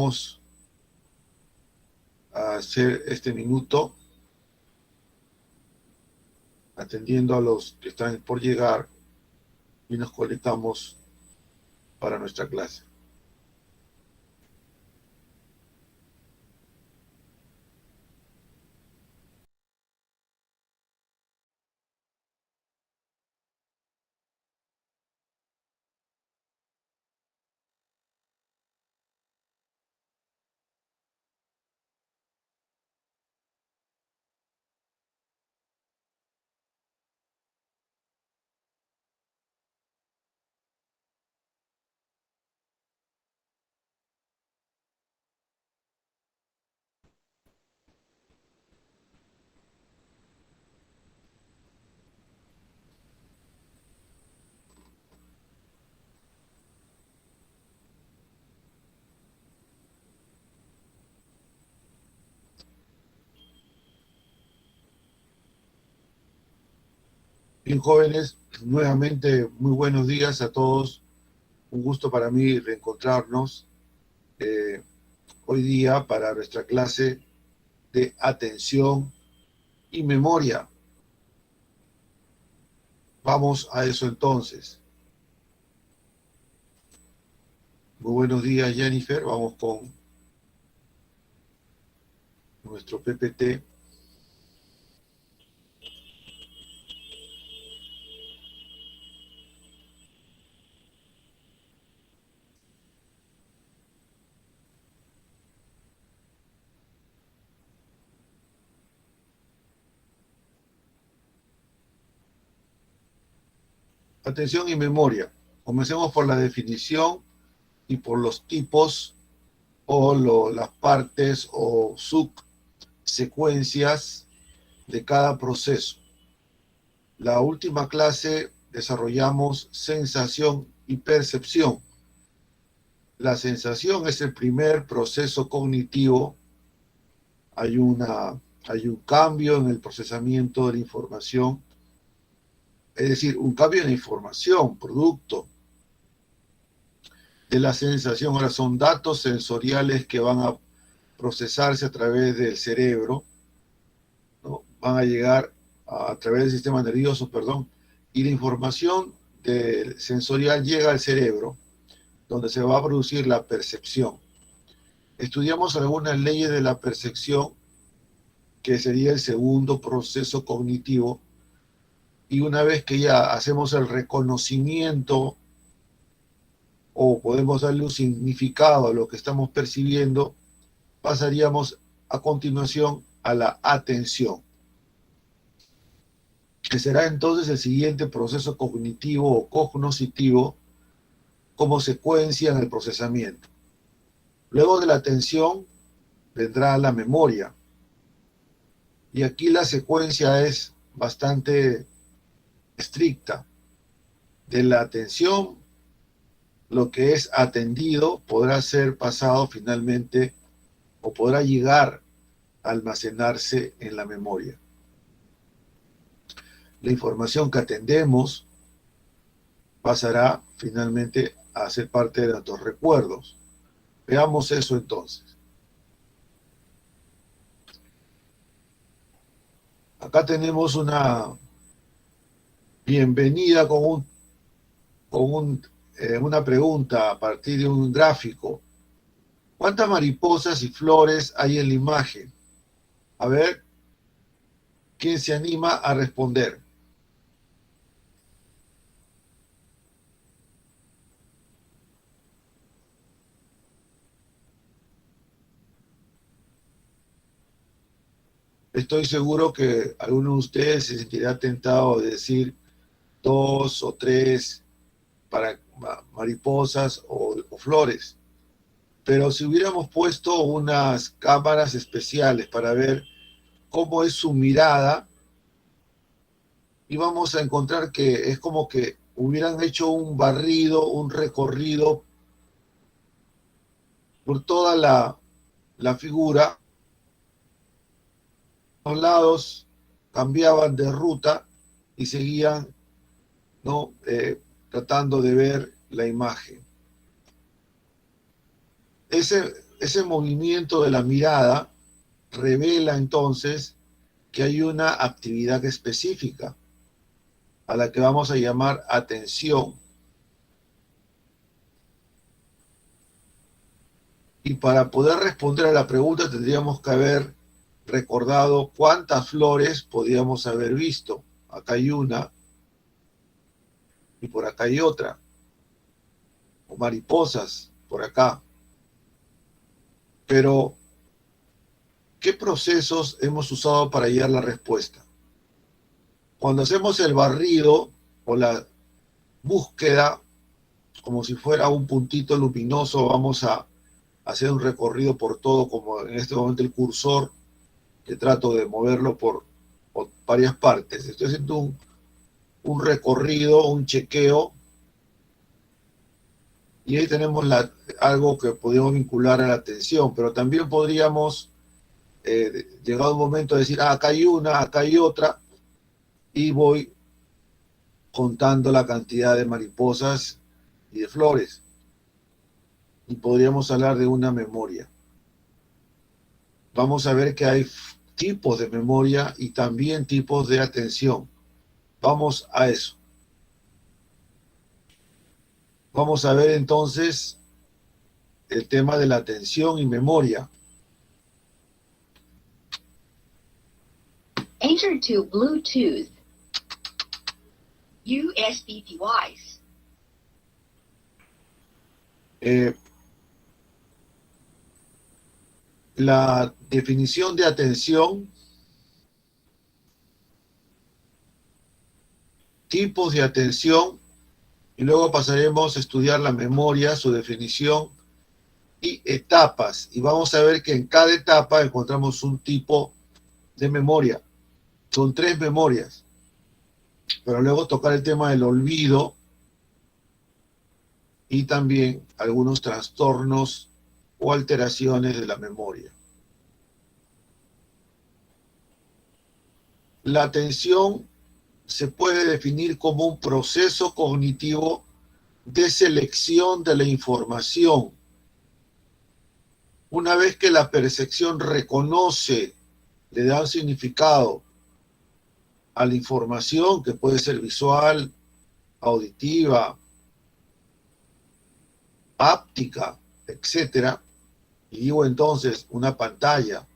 vamos a hacer este minuto atendiendo a los que están por llegar y nos conectamos para nuestra clase. Bien, jóvenes, nuevamente muy buenos días a todos. Un gusto para mí reencontrarnos hoy día para nuestra clase de atención y memoria. Vamos a eso entonces. Muy buenos días, Jennifer. Vamos con nuestro PPT. Atención y memoria. Comencemos por la definición y por los tipos o las partes o subsecuencias de cada proceso. La última clase desarrollamos sensación y percepción. La sensación es el primer proceso cognitivo. Hay un cambio en el procesamiento de la información, es decir, un cambio en la información, producto de la sensación. Ahora son datos sensoriales que van a procesarse a través del cerebro, ¿no? Van a llegar a través del sistema nervioso, perdón, y la información sensorial llega al cerebro, donde se va a producir la percepción. Estudiamos algunas leyes de la percepción, que sería el segundo proceso cognitivo, y una vez que ya hacemos el reconocimiento o podemos darle un significado a lo que estamos percibiendo, pasaríamos a continuación a la atención, que será entonces el siguiente proceso cognitivo o cognoscitivo como secuencia en el procesamiento. Luego de la atención vendrá la memoria, y aquí la secuencia es bastante estricta. De la atención, lo que es atendido podrá ser pasado finalmente o podrá llegar a almacenarse en la memoria. La información que atendemos pasará finalmente a ser parte de nuestros recuerdos. Veamos eso entonces. Acá tenemos una bienvenida con una pregunta a partir de un gráfico. ¿Cuántas mariposas y flores hay en la imagen? A ver, ¿quién se anima a responder? Estoy seguro que alguno de ustedes se sentirá tentado de decir 2 o 3 para mariposas o flores. Pero si hubiéramos puesto unas cámaras especiales para ver cómo es su mirada, íbamos a encontrar que es como que hubieran hecho un barrido, un recorrido por toda la figura. Los lados cambiaban de ruta y seguían, ¿no? Tratando de ver la imagen. ese movimiento de la mirada revela entonces que hay una actividad específica a la que vamos a llamar atención. Y para poder responder a la pregunta tendríamos que haber recordado cuántas flores podíamos haber visto. Acá hay una y por acá hay otra. O mariposas por acá. Pero, ¿qué procesos hemos usado para hallar la respuesta? Cuando hacemos el barrido o la búsqueda, como si fuera un puntito luminoso, vamos a hacer un recorrido por todo, como en este momento el cursor, que trato de moverlo por varias partes. Estoy haciendo un recorrido, un chequeo, y ahí tenemos algo que podemos vincular a la atención, pero también podríamos, llegado un momento, decir, acá hay una, acá hay otra, y voy contando la cantidad de mariposas y de flores. Y podríamos hablar de una memoria. Vamos a ver que hay tipos de memoria y también tipos de atención. Vamos a eso. Vamos a ver entonces el tema de la atención y memoria. Enter to Bluetooth. USB device. La definición de atención, tipos de atención, y luego pasaremos a estudiar la memoria, su definición y etapas. Y vamos a ver que en cada etapa encontramos un tipo de memoria. Son 3 memorias. Pero luego tocar el tema del olvido y también algunos trastornos o alteraciones de la memoria. La atención se puede definir como un proceso cognitivo de selección de la información. Una vez que la percepción reconoce, le da un significado a la información, que puede ser visual, auditiva, áptica, etcétera, y digo entonces una pantalla,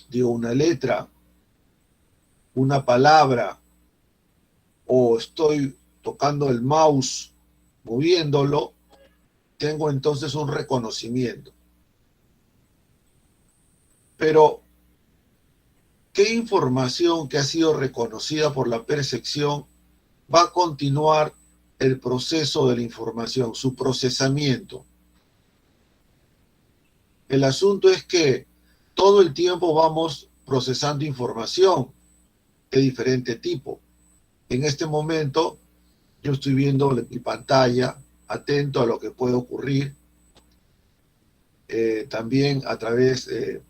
digo una letra, una palabra, o estoy tocando el mouse, moviéndolo, tengo entonces un reconocimiento. Pero, ¿qué información que ha sido reconocida por la percepción va a continuar el proceso de la información, su procesamiento? El asunto es que todo el tiempo vamos procesando información de diferente tipo. En este momento yo estoy viendo mi pantalla, atento a lo que puede ocurrir, también a través de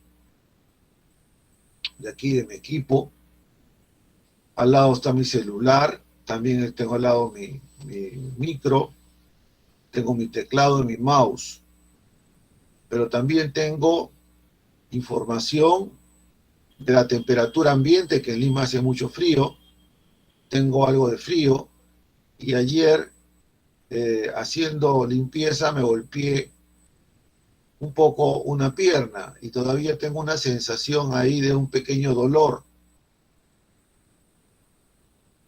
aquí de mi equipo. Al lado está mi celular, también tengo al lado mi micro, tengo mi teclado y mi mouse, pero también tengo información de la temperatura ambiente, que en Lima hace mucho frío, tengo algo de frío, y ayer haciendo limpieza me golpeé un poco una pierna y todavía tengo una sensación ahí de un pequeño dolor.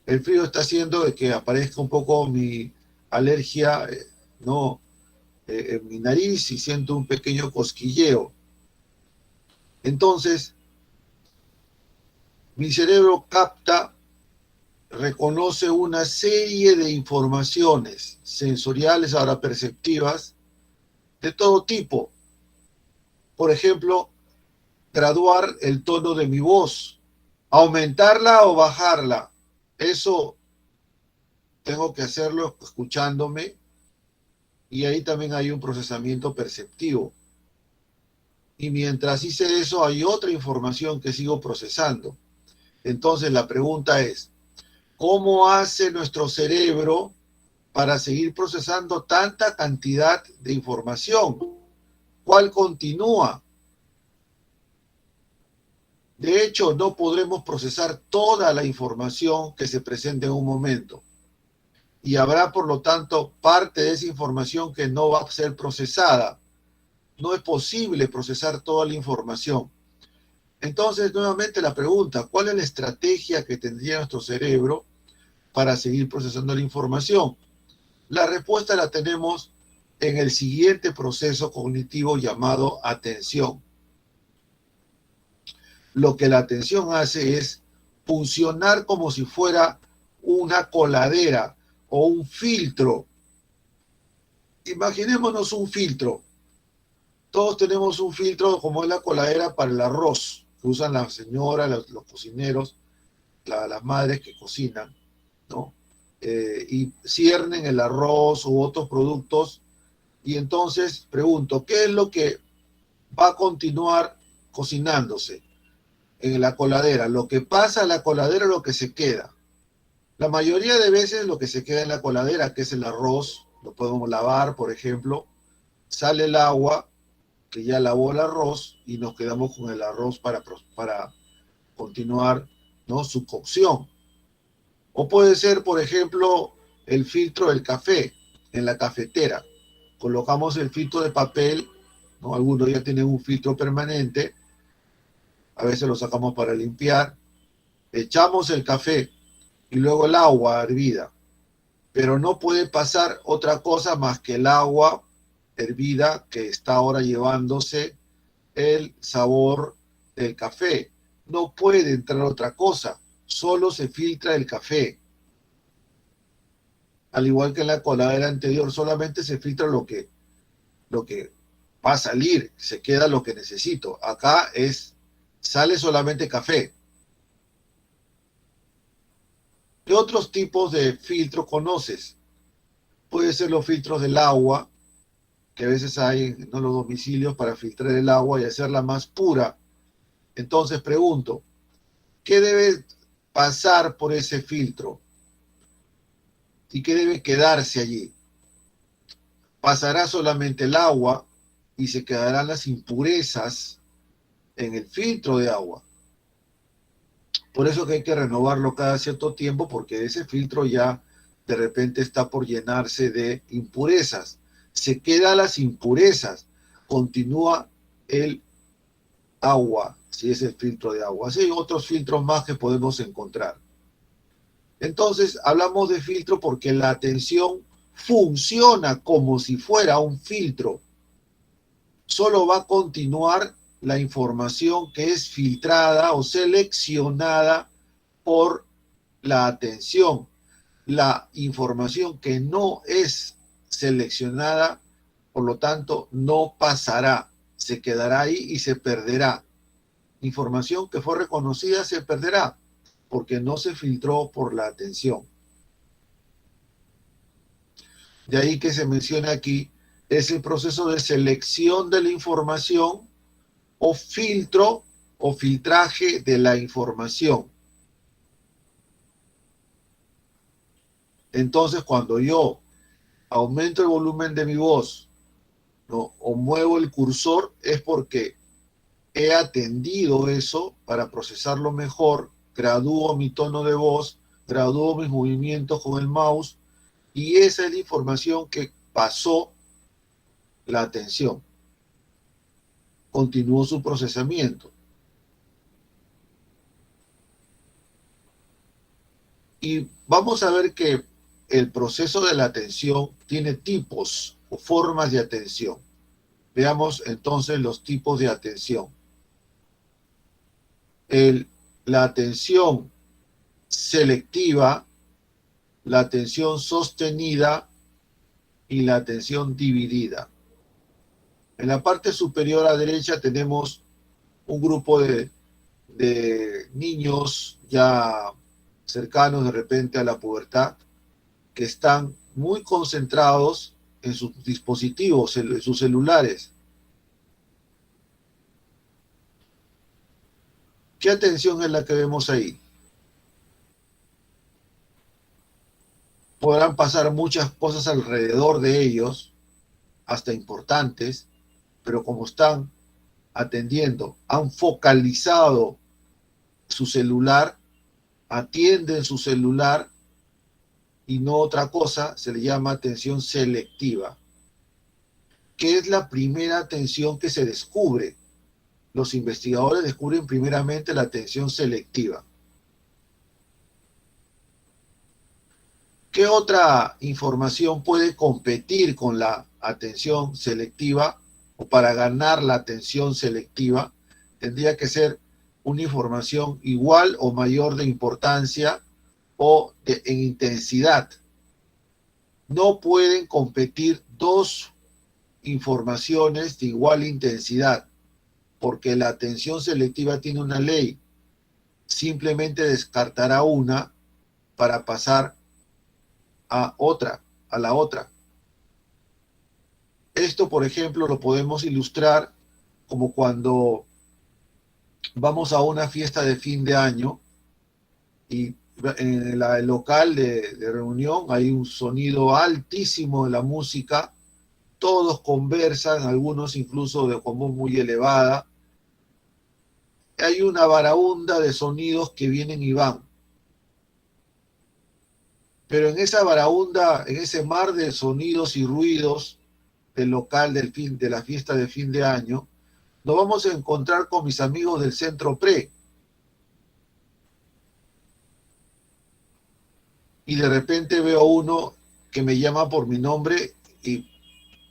El frío está haciendo de que aparezca un poco mi alergia, en mi nariz, y siento un pequeño cosquilleo. Entonces, mi cerebro capta, reconoce una serie de informaciones sensoriales, ahora perceptivas, de todo tipo. Por ejemplo, graduar el tono de mi voz, aumentarla o bajarla. Eso tengo que hacerlo escuchándome, y ahí también hay un procesamiento perceptivo. Y mientras hice eso, hay otra información que sigo procesando. Entonces la pregunta es, ¿cómo hace nuestro cerebro para seguir procesando tanta cantidad de información? ¿Cuál continúa? De hecho, no podremos procesar toda la información que se presente en un momento. Y habrá, por lo tanto, parte de esa información que no va a ser procesada. No es posible procesar toda la información. Entonces, nuevamente la pregunta, ¿cuál es la estrategia que tendría nuestro cerebro para seguir procesando la información? La respuesta la tenemos en el siguiente proceso cognitivo llamado atención. Lo que la atención hace es funcionar como si fuera una coladera o un filtro. Imaginémonos un filtro. Todos tenemos un filtro como es la coladera para el arroz, que usan las señoras, los cocineros, las madres que cocinan, ¿no? Y ciernen el arroz u otros productos. Y entonces pregunto, ¿qué es lo que va a continuar cocinándose en la coladera? Lo que pasa en la coladera es lo que se queda. La mayoría de veces lo que se queda en la coladera, que es el arroz, lo podemos lavar, por ejemplo, sale el agua, que ya lavó el arroz, y nos quedamos con el arroz para continuar, ¿no?, su cocción. O puede ser, por ejemplo, el filtro del café en la cafetera. Colocamos el filtro de papel, ¿no? Algunos ya tienen un filtro permanente, a veces lo sacamos para limpiar, echamos el café y luego el agua hervida, pero no puede pasar otra cosa más que el agua hervida que está ahora llevándose el sabor del café. No puede entrar otra cosa, solo se filtra el café. Al igual que en la coladera anterior, solamente se filtra lo que va a salir, se queda lo que necesito. Acá sale solamente café. ¿Qué otros tipos de filtro conoces? Puede ser los filtros del agua, que a veces hay en los domicilios para filtrar el agua y hacerla más pura. Entonces pregunto, ¿qué debe pasar por ese filtro? ¿Y qué debe quedarse allí? Pasará solamente el agua y se quedarán las impurezas en el filtro de agua. Por eso que hay que renovarlo cada cierto tiempo, porque ese filtro ya de repente está por llenarse de impurezas. Se quedan las impurezas, continúa el agua, si es el filtro de agua. Así hay otros filtros más que podemos encontrar. Entonces, hablamos de filtro porque la atención funciona como si fuera un filtro. Solo va a continuar la información que es filtrada o seleccionada por la atención. La información que no es seleccionada, por lo tanto, no pasará, se quedará ahí y se perderá. Información que fue reconocida se perderá porque no se filtró por la atención. De ahí que se menciona aquí, es el proceso de selección de la información o filtro o filtraje de la información. Entonces, cuando yo aumento el volumen de mi voz, ¿no?, o muevo el cursor, es porque he atendido eso para procesarlo mejor, gradúo mi tono de voz, gradúo mis movimientos con el mouse, y esa es la información que pasó la atención. Continuó su procesamiento. Y vamos a ver que el proceso de la atención tiene tipos o formas de atención. Veamos entonces los tipos de atención. La atención selectiva, la atención sostenida y la atención dividida. En la parte superior a la derecha tenemos un grupo de niños ya cercanos de repente a la pubertad, que están muy concentrados en sus dispositivos, en sus celulares. ¿Qué atención es la que vemos ahí? Podrán pasar muchas cosas alrededor de ellos, hasta importantes, pero como están atendiendo, han focalizado su celular, atienden su celular y no otra cosa, se le llama atención selectiva, que es la primera atención que se descubre. Los investigadores descubren primeramente la atención selectiva. ¿Qué otra información puede competir con la atención selectiva o para ganar la atención selectiva? Tendría que ser una información igual o mayor de importancia o en intensidad. No pueden competir dos informaciones de igual intensidad, porque la atención selectiva tiene una ley. Simplemente descartará una para pasar a la otra. Esto, por ejemplo, lo podemos ilustrar como cuando vamos a una fiesta de fin de año y en el local de reunión hay un sonido altísimo de la música, todos conversan, algunos incluso de voz muy elevada. Hay una varaunda de sonidos que vienen y van. Pero en esa varaunda, en ese mar de sonidos y ruidos del local de la fiesta de fin de año, nos vamos a encontrar con mis amigos del Centro Pre. Y de repente veo uno que me llama por mi nombre y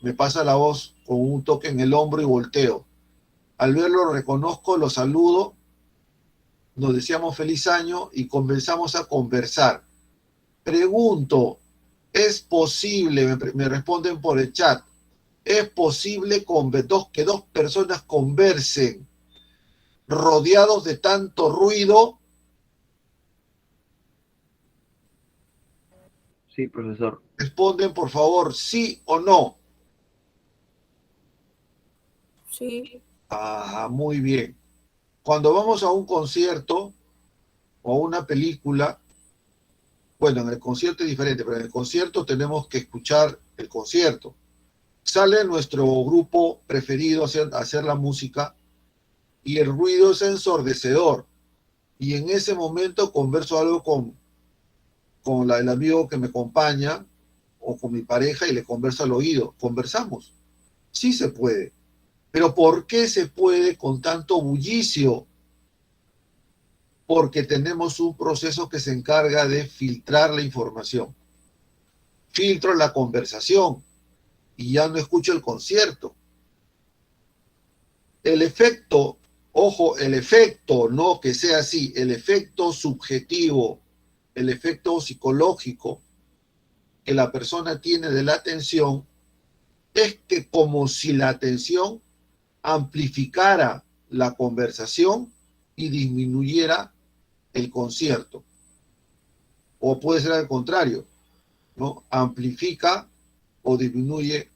me pasa la voz con un toque en el hombro y volteo. Al verlo lo reconozco, lo saludo, nos deseamos feliz año y comenzamos a conversar. Pregunto, ¿es posible? Me responden por el chat. ¿Es posible que dos personas conversen rodeados de tanto ruido? Sí, profesor. Responden, por favor, sí o no. Sí. Ah, muy bien. Cuando vamos a un concierto o a una película, bueno, en el concierto es diferente, pero en el concierto tenemos que escuchar el concierto. Sale nuestro grupo preferido a hacer la música y el ruido es ensordecedor. Y en ese momento converso algo con el amigo que me acompaña o con mi pareja y le converso al oído. Conversamos. Sí se puede. Pero ¿por qué se puede con tanto bullicio? Porque tenemos un proceso que se encarga de filtrar la información. Filtro la conversación y ya no escucho el concierto. El efecto, ojo, el efecto, no que sea así, el efecto subjetivo, el efecto psicológico que la persona tiene de la atención es que como si la atención amplificara la conversación y disminuyera el concierto. O puede ser al contrario, ¿no? Amplifica o disminuye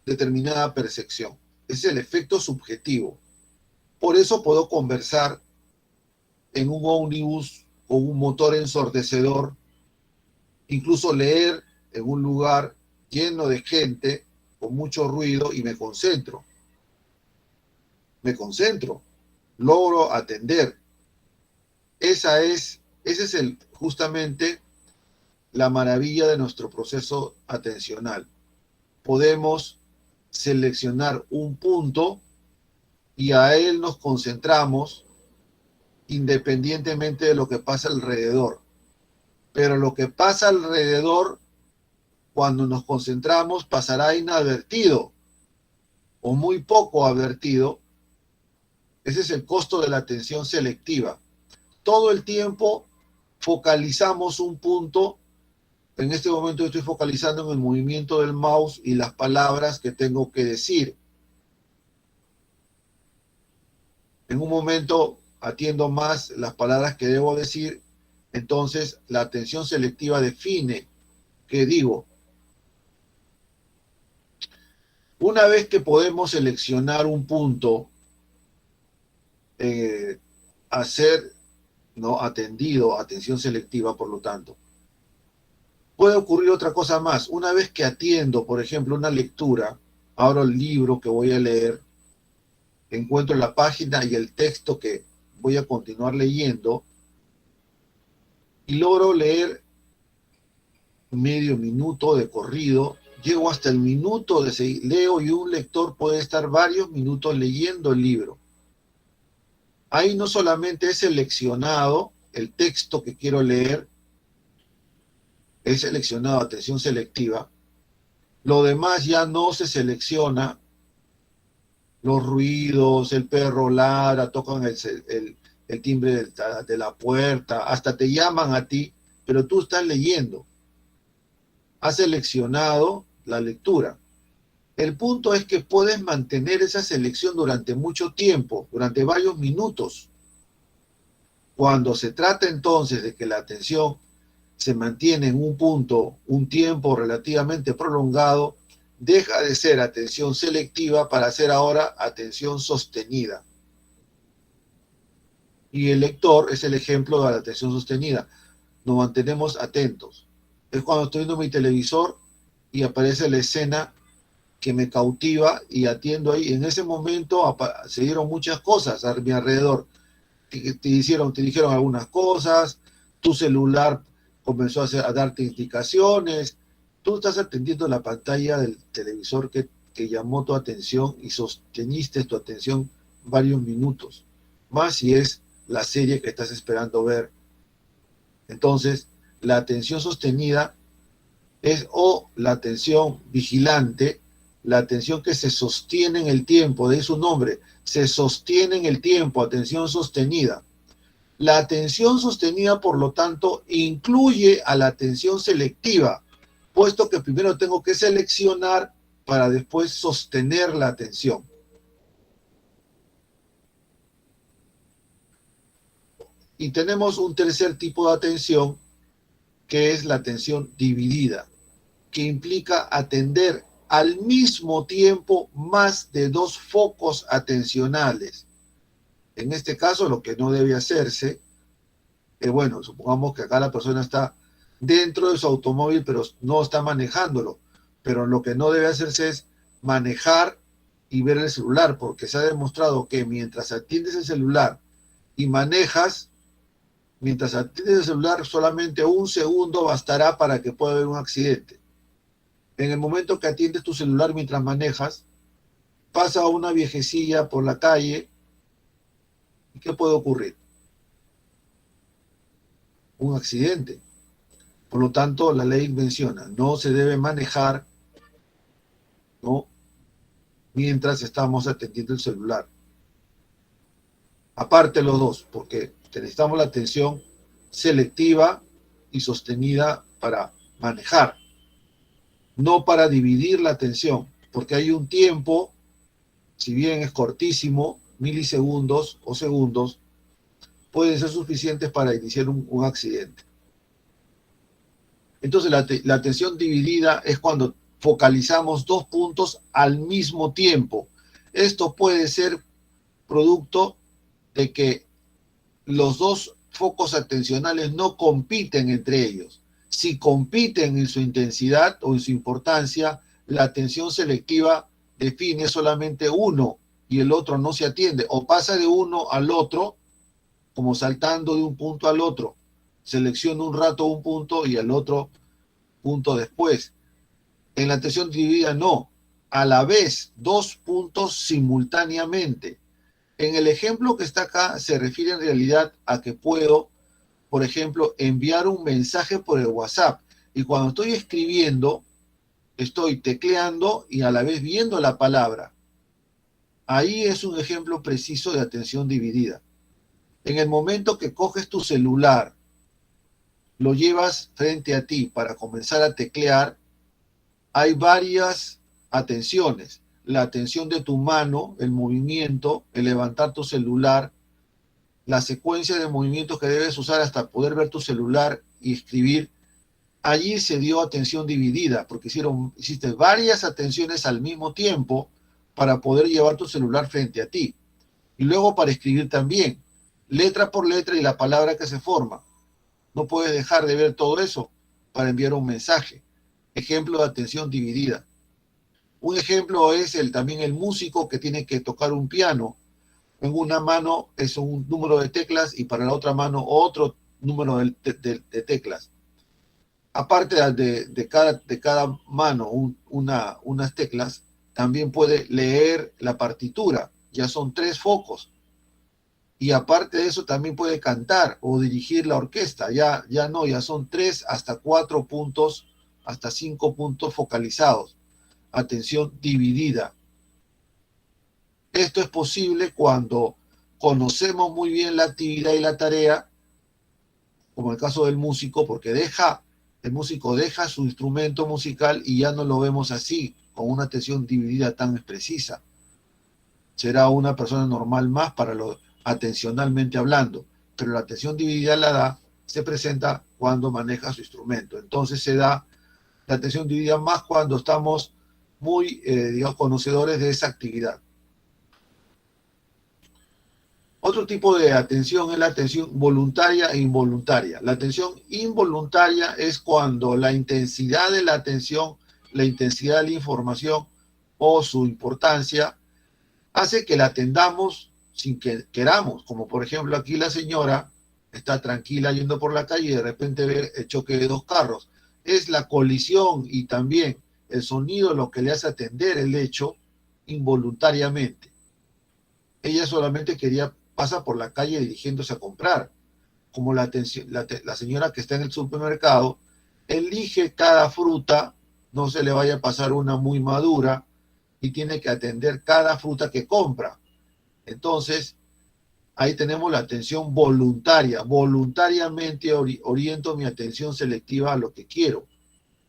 determinada percepción. Es el efecto subjetivo. Por eso puedo conversar en un ómnibus con un motor ensordecedor, incluso leer en un lugar lleno de gente, con mucho ruido, y me concentro. Logro atender. Esa es justamente la maravilla de nuestro proceso atencional. Podemos seleccionar un punto y a él nos concentramos independientemente de lo que pasa alrededor. Pero lo que pasa alrededor, cuando nos concentramos, pasará inadvertido o muy poco advertido. Ese es el costo de la atención selectiva. Todo el tiempo focalizamos un punto. En este momento estoy focalizando en el movimiento del mouse y las palabras que tengo que decir. En un momento atiendo más las palabras que debo decir, entonces la atención selectiva define qué digo. Una vez que podemos seleccionar un punto, atendido, atención selectiva, por lo tanto, puede ocurrir otra cosa más. Una vez que atiendo, por ejemplo, una lectura, abro el libro que voy a leer, encuentro la página y el texto que voy a continuar leyendo y logro leer medio minuto de corrido, llego hasta el minuto de seguir, leo y un lector puede estar varios minutos leyendo el libro. Ahí no solamente he seleccionado el texto que quiero leer, he seleccionado atención selectiva, lo demás ya no se selecciona, los ruidos, el perro ladra, tocan el timbre de la puerta, hasta te llaman a ti, pero tú estás leyendo. Has seleccionado la lectura. El punto es que puedes mantener esa selección durante mucho tiempo, durante varios minutos. Cuando se trata entonces de que la atención se mantiene en un punto, un tiempo relativamente prolongado, deja de ser atención selectiva para ser ahora atención sostenida. Y el lector es el ejemplo de la atención sostenida. Nos mantenemos atentos. Es cuando estoy viendo mi televisor y aparece la escena que me cautiva y atiendo ahí. En ese momento se dieron muchas cosas a mi alrededor. Te dijeron algunas cosas, tu celular comenzó a darte indicaciones, tú estás atendiendo la pantalla del televisor que llamó tu atención y sosteniste tu atención varios minutos, más si es la serie que estás esperando ver. Entonces, la atención sostenida es la atención vigilante, la atención que se sostiene en el tiempo, de ahí su nombre, se sostiene en el tiempo, atención sostenida. La atención sostenida, por lo tanto, incluye a la atención selectiva, puesto que primero tengo que seleccionar para después sostener la atención. Y tenemos un tercer tipo de atención, que es la atención dividida, que implica atender al mismo tiempo más de dos focos atencionales. En este caso, lo que no debe hacerse, bueno, supongamos que acá la persona está dentro de su automóvil, pero no está manejándolo. Pero lo que no debe hacerse es manejar y ver el celular, porque se ha demostrado que mientras atiendes el celular y manejas, mientras atiendes el celular, solamente un segundo bastará para que pueda haber un accidente. En el momento que atiendes tu celular mientras manejas, pasa una viejecilla por la calle, ¿y qué puede ocurrir? Un accidente. Por lo tanto, la ley menciona, no se debe manejar, ¿no?, mientras estamos atendiendo el celular. Aparte los dos, porque necesitamos la atención selectiva y sostenida para manejar, no para dividir la atención, porque hay un tiempo, si bien es cortísimo, milisegundos o segundos, pueden ser suficientes para iniciar un accidente. Entonces la atención dividida es cuando focalizamos dos puntos al mismo tiempo. Esto puede ser producto de que los dos focos atencionales no compiten entre ellos. Si compiten en su intensidad o en su importancia, la atención selectiva define solamente uno y el otro no se atiende, o pasa de uno al otro, como saltando de un punto al otro. Selecciona un rato un punto y al otro punto después. En la atención dividida no, a la vez, dos puntos simultáneamente. En el ejemplo que está acá se refiere en realidad a que puedo, por ejemplo, enviar un mensaje por el WhatsApp. Y cuando estoy escribiendo, estoy tecleando y a la vez viendo la palabra. Ahí es un ejemplo preciso de atención dividida. En el momento que coges tu celular, lo llevas frente a ti para comenzar a teclear, hay varias atenciones. La atención de tu mano, el movimiento, el levantar tu celular, la secuencia de movimientos que debes usar hasta poder ver tu celular y escribir. Allí se dio atención dividida, porque hiciste varias atenciones al mismo tiempo para poder llevar tu celular frente a ti. Y luego para escribir también, letra por letra y la palabra que se forma. No puedes dejar de ver todo eso para enviar un mensaje. Ejemplo de atención dividida. Un ejemplo es también el músico que tiene que tocar un piano. En una mano es un número de teclas y para la otra mano otro número de teclas. Aparte de cada mano unas teclas, también puede leer la partitura. Ya son 3 focos. Y aparte de eso también puede cantar o dirigir la orquesta. Ya son 3 hasta 4 puntos, hasta 5 puntos focalizados. Atención dividida. Esto es posible cuando conocemos muy bien la actividad y la tarea, como el caso del músico, porque el músico deja su instrumento musical y ya no lo vemos así, con una atención dividida tan precisa. Será una persona normal más para lo atencionalmente hablando, pero la atención dividida se presenta cuando maneja su instrumento. Entonces se da la atención dividida más cuando estamos muy, digamos, conocedores de esa actividad. Otro tipo de atención es la atención voluntaria e involuntaria. La atención involuntaria es cuando la intensidad de la atención, la intensidad de la información o su importancia hace que la atendamos sin que queramos. Como por ejemplo aquí la señora está tranquila yendo por la calle y de repente ve el choque de 2 carros. Es la colisión y también el sonido lo que le hace atender el hecho involuntariamente. Ella solamente pasa por la calle dirigiéndose a comprar. Como la señora que está en el supermercado, elige cada fruta, no se le vaya a pasar una muy madura, y tiene que atender cada fruta que compra. Entonces, ahí tenemos la atención voluntaria. Voluntariamente oriento mi atención selectiva a lo que quiero.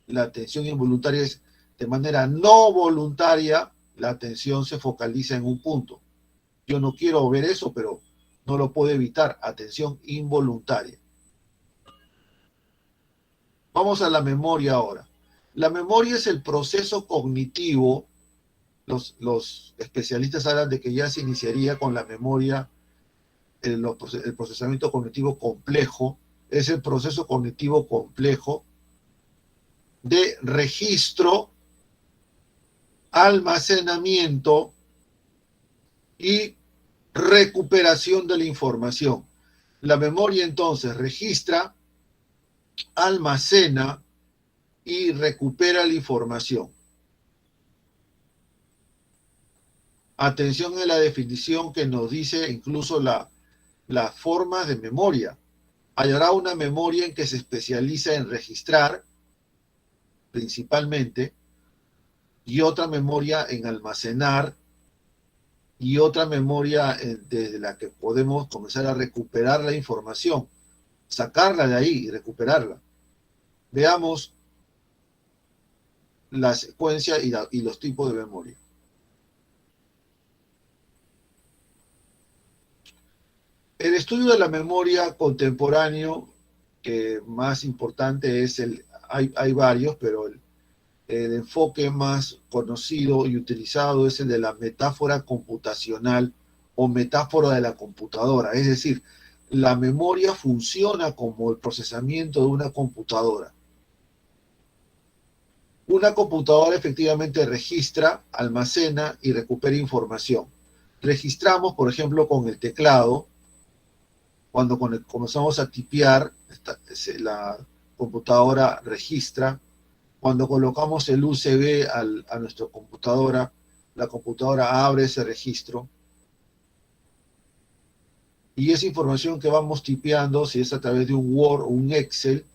La atención involuntaria es de manera no voluntaria, la atención se focaliza en un punto. Yo no quiero ver eso, pero no lo puedo evitar. Atención involuntaria. Vamos a la memoria ahora. La memoria es el proceso cognitivo. Los especialistas hablan de que ya se iniciaría con la memoria, el procesamiento cognitivo complejo. Es el proceso cognitivo complejo de registro, almacenamiento y recuperación de la información. La memoria entonces registra, almacena y recupera la información. Atención a la definición que nos dice incluso las formas de memoria. Hallará una memoria en que se especializa en registrar, principalmente, y otra memoria en almacenar, y otra memoria desde la que podemos comenzar a recuperar la información, sacarla de ahí y recuperarla. Veamos la secuencia y los tipos de memoria. El estudio de la memoria contemporáneo, que más importante es hay varios, pero el enfoque más conocido y utilizado es el de la metáfora computacional o metáfora de la computadora. Es decir, la memoria funciona como el procesamiento de una computadora. Una computadora efectivamente registra, almacena y recupera información. Registramos, por ejemplo, con el teclado. Cuando comenzamos a tipear, la computadora registra. Cuando colocamos el USB a nuestra computadora, la computadora abre ese registro. Y esa información que vamos tipeando, si es a través de un Word o un Excel,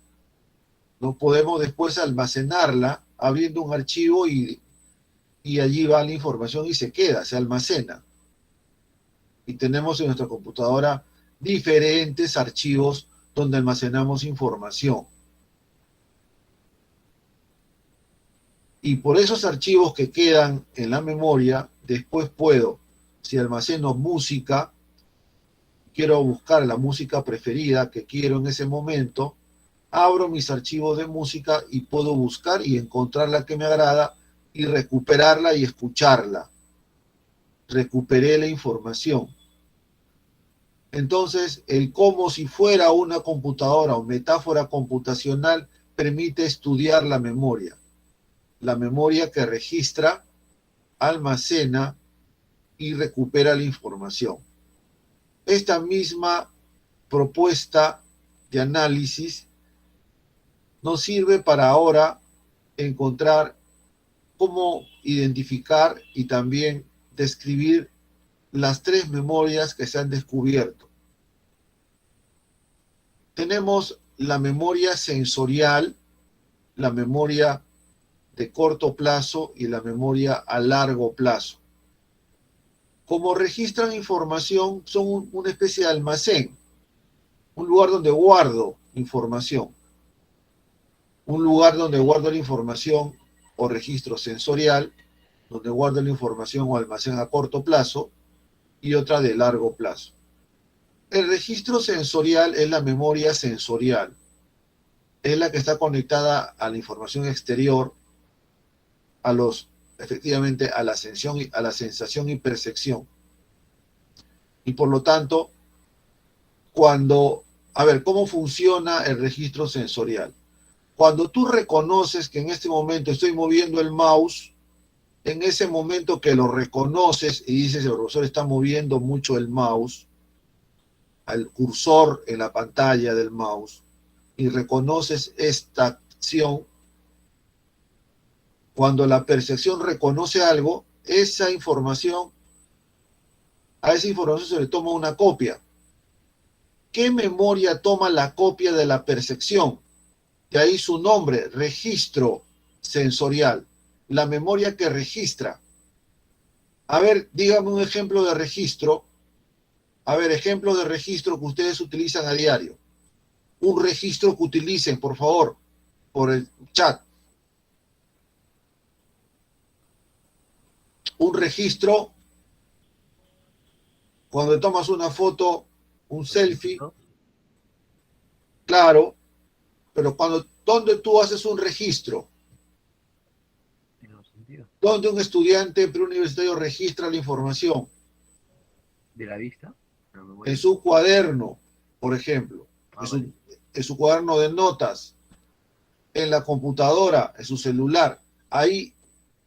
no podemos después almacenarla abriendo un archivo y allí va la información y se queda, se almacena. Y tenemos en nuestra computadora diferentes archivos donde almacenamos información. Y por esos archivos que quedan en la memoria, después puedo, si almaceno música, quiero buscar la música preferida que quiero en ese momento, abro mis archivos de música y puedo buscar y encontrar la que me agrada y recuperarla y escucharla. Recuperé la información. Entonces, el como si fuera una computadora o metáfora computacional permite estudiar la memoria. La memoria que registra, almacena y recupera la información. Esta misma propuesta de análisis nos sirve para ahora encontrar cómo identificar y también describir las tres memorias que se han descubierto. Tenemos la memoria sensorial, la memoria de corto plazo y la memoria a largo plazo. Como registran información, son una especie de almacén, un lugar donde guardo información, un lugar donde guardo la información o registro sensorial, donde guardo la información o almacén a corto plazo, y otra de largo plazo. El registro sensorial es la memoria sensorial, es la que está conectada a la información exterior, efectivamente a la sensación y percepción. Y por lo tanto, ¿cómo funciona el registro sensorial? Cuando tú reconoces que en este momento estoy moviendo el mouse, en ese momento que lo reconoces y dices, el profesor está moviendo mucho el mouse, al cursor en la pantalla del mouse, y reconoces esta acción, cuando la percepción reconoce algo, a esa información se le toma una copia. ¿Qué memoria toma la copia de la percepción? De ahí su nombre, registro sensorial, la memoria que registra. A ver, dígame un ejemplo de registro. A ver, ejemplo de registro que ustedes utilizan a diario. Un registro que utilicen, por favor, por el chat. Un registro, cuando tomas una foto, un selfie, claro, pero ¿dónde tú haces un registro? ¿Dónde un estudiante preuniversitario registra la información? ¿De la vista? En su cuaderno, por ejemplo, en su cuaderno de notas, en la computadora, en su celular. Ahí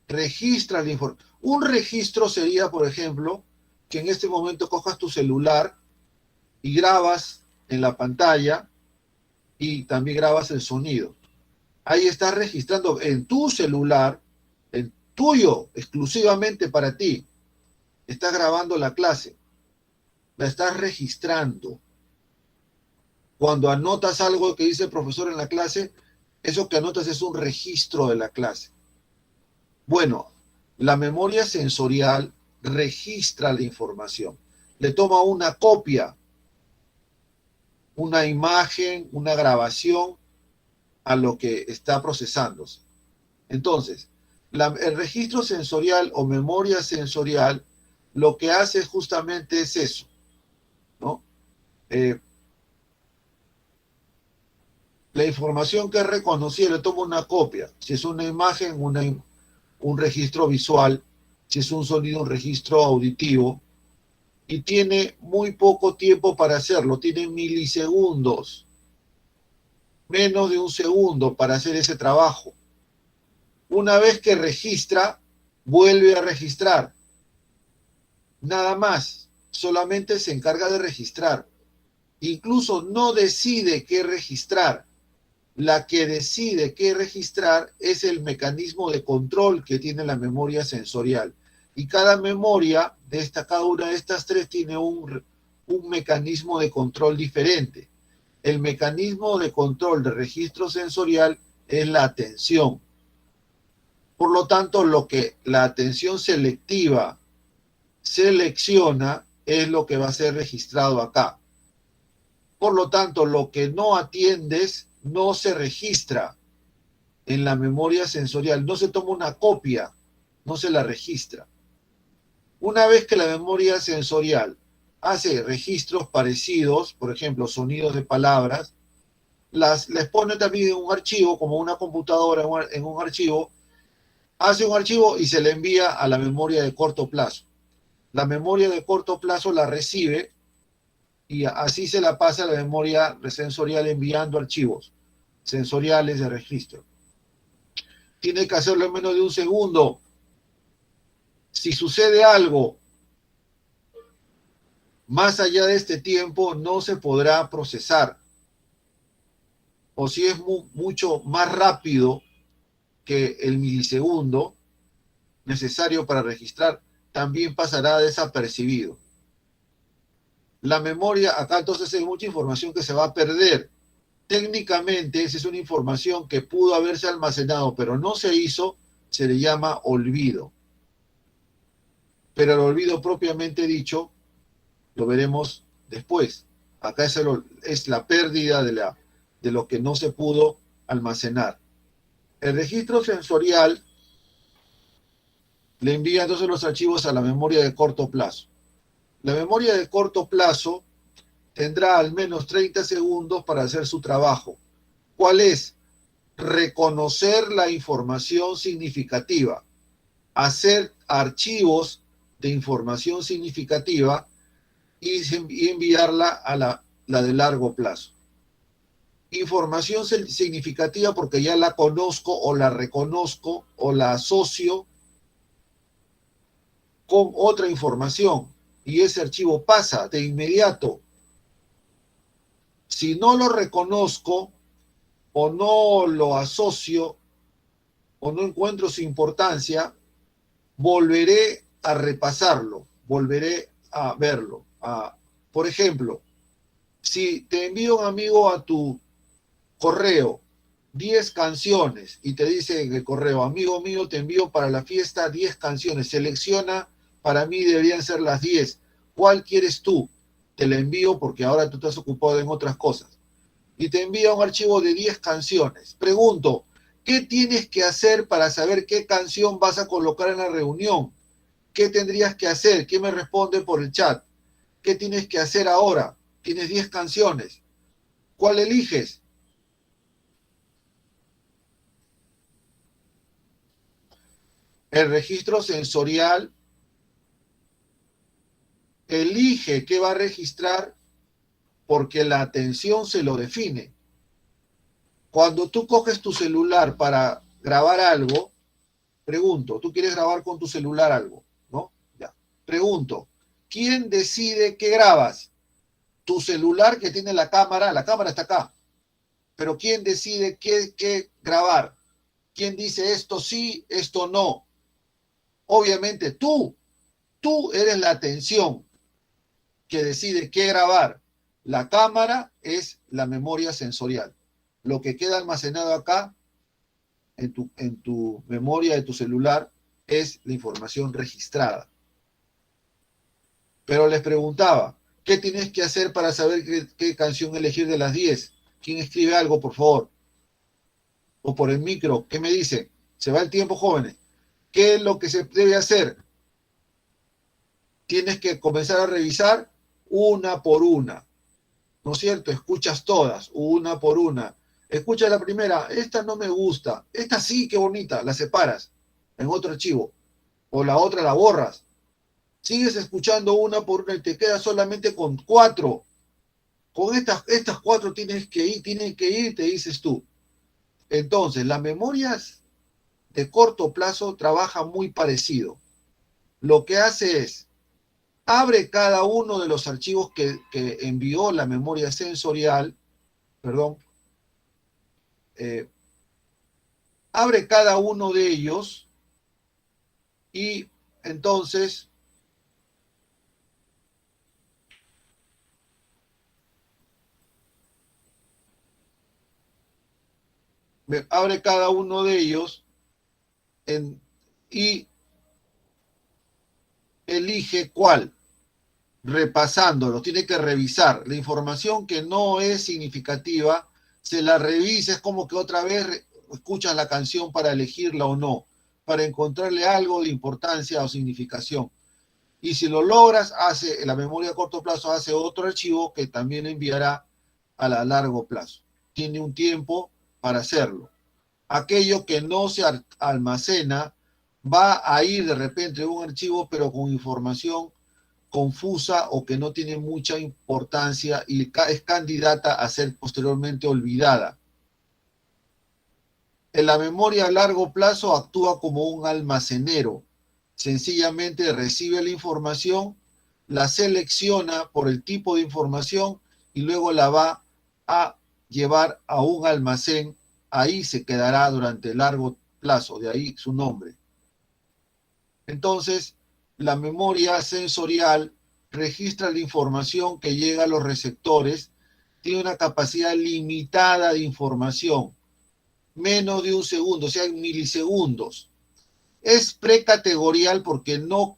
registra la información. Un registro sería, por ejemplo, que en este momento cojas tu celular y grabas en la pantalla y también grabas el sonido. Ahí estás registrando en tu celular, en tuyo, exclusivamente para ti. Estás grabando la clase. La estás registrando. Cuando anotas algo que dice el profesor en la clase, eso que anotas es un registro de la clase. Bueno, la memoria sensorial registra la información. Le toma una copia, una imagen, una grabación a lo que está procesándose. Entonces, el registro sensorial o memoria sensorial lo que hace justamente es eso, ¿no? La información que es reconocida le toma una copia. Si es una imagen, un registro visual. Si es un sonido, un registro auditivo. Y tiene muy poco tiempo para hacerlo. Tiene milisegundos. Menos de un segundo para hacer ese trabajo. Una vez que registra, vuelve a registrar. Nada más. Solamente se encarga de registrar. Incluso no decide qué registrar. La que decide qué registrar es el mecanismo de control que tiene la memoria sensorial. Y cada memoria, cada una de estas tres, tiene un mecanismo de control diferente. El mecanismo de control de registro sensorial es la atención. Por lo tanto, lo que la atención selectiva selecciona es lo que va a ser registrado acá. Por lo tanto, lo que no atiendes no se registra en la memoria sensorial, no se toma una copia, no se la registra. Una vez que la memoria sensorial hace registros parecidos, por ejemplo, sonidos de palabras, les pone también en un archivo, como una computadora en un archivo, hace un archivo y se le envía a la memoria de corto plazo. La memoria de corto plazo la recibe y así se la pasa a la memoria sensorial enviando archivos sensoriales de registro. Tiene que hacerlo en menos de un segundo. Si sucede algo más allá de este tiempo, no se podrá procesar. O si es mucho más rápido que el milisegundo necesario para registrar, también pasará desapercibido. La memoria, acá entonces hay mucha información que se va a perder. Técnicamente, esa es una información que pudo haberse almacenado, pero no se hizo, se le llama olvido. Pero el olvido propiamente dicho, lo veremos después. Acá es la pérdida de lo que no se pudo almacenar. El registro sensorial le envía entonces los archivos a la memoria de corto plazo. La memoria de corto plazo tendrá al menos 30 segundos para hacer su trabajo. ¿Cuál es? Reconocer la información significativa, hacer archivos de información significativa y enviarla a la de largo plazo. Información significativa porque ya la conozco o la reconozco o la asocio con otra información y ese archivo pasa de inmediato. Si no lo reconozco o no lo asocio o no encuentro su importancia, volveré a repasarlo, volveré a verlo. Por ejemplo, si te envío un amigo a tu correo 10 canciones y te dice en el correo, amigo mío, te envío para la fiesta 10 canciones, selecciona, para mí deberían ser las 10. ¿Cuál quieres tú? Te la envío porque ahora tú estás ocupado en otras cosas. Y te envía un archivo de 10 canciones. Pregunto, ¿qué tienes que hacer para saber qué canción vas a colocar en la reunión? ¿Qué tendrías que hacer? ¿Qué me responde por el chat? ¿Qué tienes que hacer ahora? Tienes 10 canciones. ¿Cuál eliges? El registro sensorial elige qué va a registrar porque la atención se lo define. Cuando tú coges tu celular para grabar algo, pregunto, ¿tú quieres grabar con tu celular algo? ¿No? Ya. Pregunto, ¿quién decide qué grabas? Tu celular que tiene la cámara está acá. Pero ¿quién decide qué grabar? ¿Quién dice esto sí, esto no? Obviamente tú eres la atención que decide qué grabar. La cámara es la memoria sensorial. Lo que queda almacenado acá en tu memoria de tu celular es la información registrada. Pero les preguntaba, ¿qué tienes que hacer para saber qué canción elegir de las 10? ¿Quién escribe algo, por favor? O por el micro, ¿qué me dicen? Se va el tiempo, jóvenes. ¿Qué es lo que se debe hacer? Tienes que comenzar a revisar una por una. ¿No es cierto? Escuchas todas, una por una. Escucha la primera, esta no me gusta, esta sí, qué bonita, la separas en otro archivo. O la otra la borras. Sigues escuchando una por una y te quedas solamente con 4. Con estas 4 tienen que ir, te dices tú. Entonces, las memorias de corto plazo trabajan muy parecido. Lo que hace es, abre cada uno de los archivos que envió la memoria sensorial, perdón, abre cada uno de ellos y entonces abre cada uno de ellos y elige cuál, repasándolo, tiene que revisar. La información que no es significativa, se la revisa, es como que otra vez escuchas la canción para elegirla o no, para encontrarle algo de importancia o significación. Y si lo logras, la memoria a corto plazo hace otro archivo que también enviará a la largo plazo. Tiene un tiempo para hacerlo. Aquello que no se almacena va a ir de repente a un archivo, pero con información confusa o que no tiene mucha importancia y es candidata a ser posteriormente olvidada. En la memoria a largo plazo actúa como un almacenero. sencillamente recibe la información, la selecciona por el tipo de información y luego la va a llevar a un almacén. Ahí se quedará durante largo plazo, de ahí su nombre. Entonces, la memoria sensorial registra la información que llega a los receptores, tiene una capacidad limitada de información, menos de un segundo, o sea, en milisegundos. Es precategorial porque no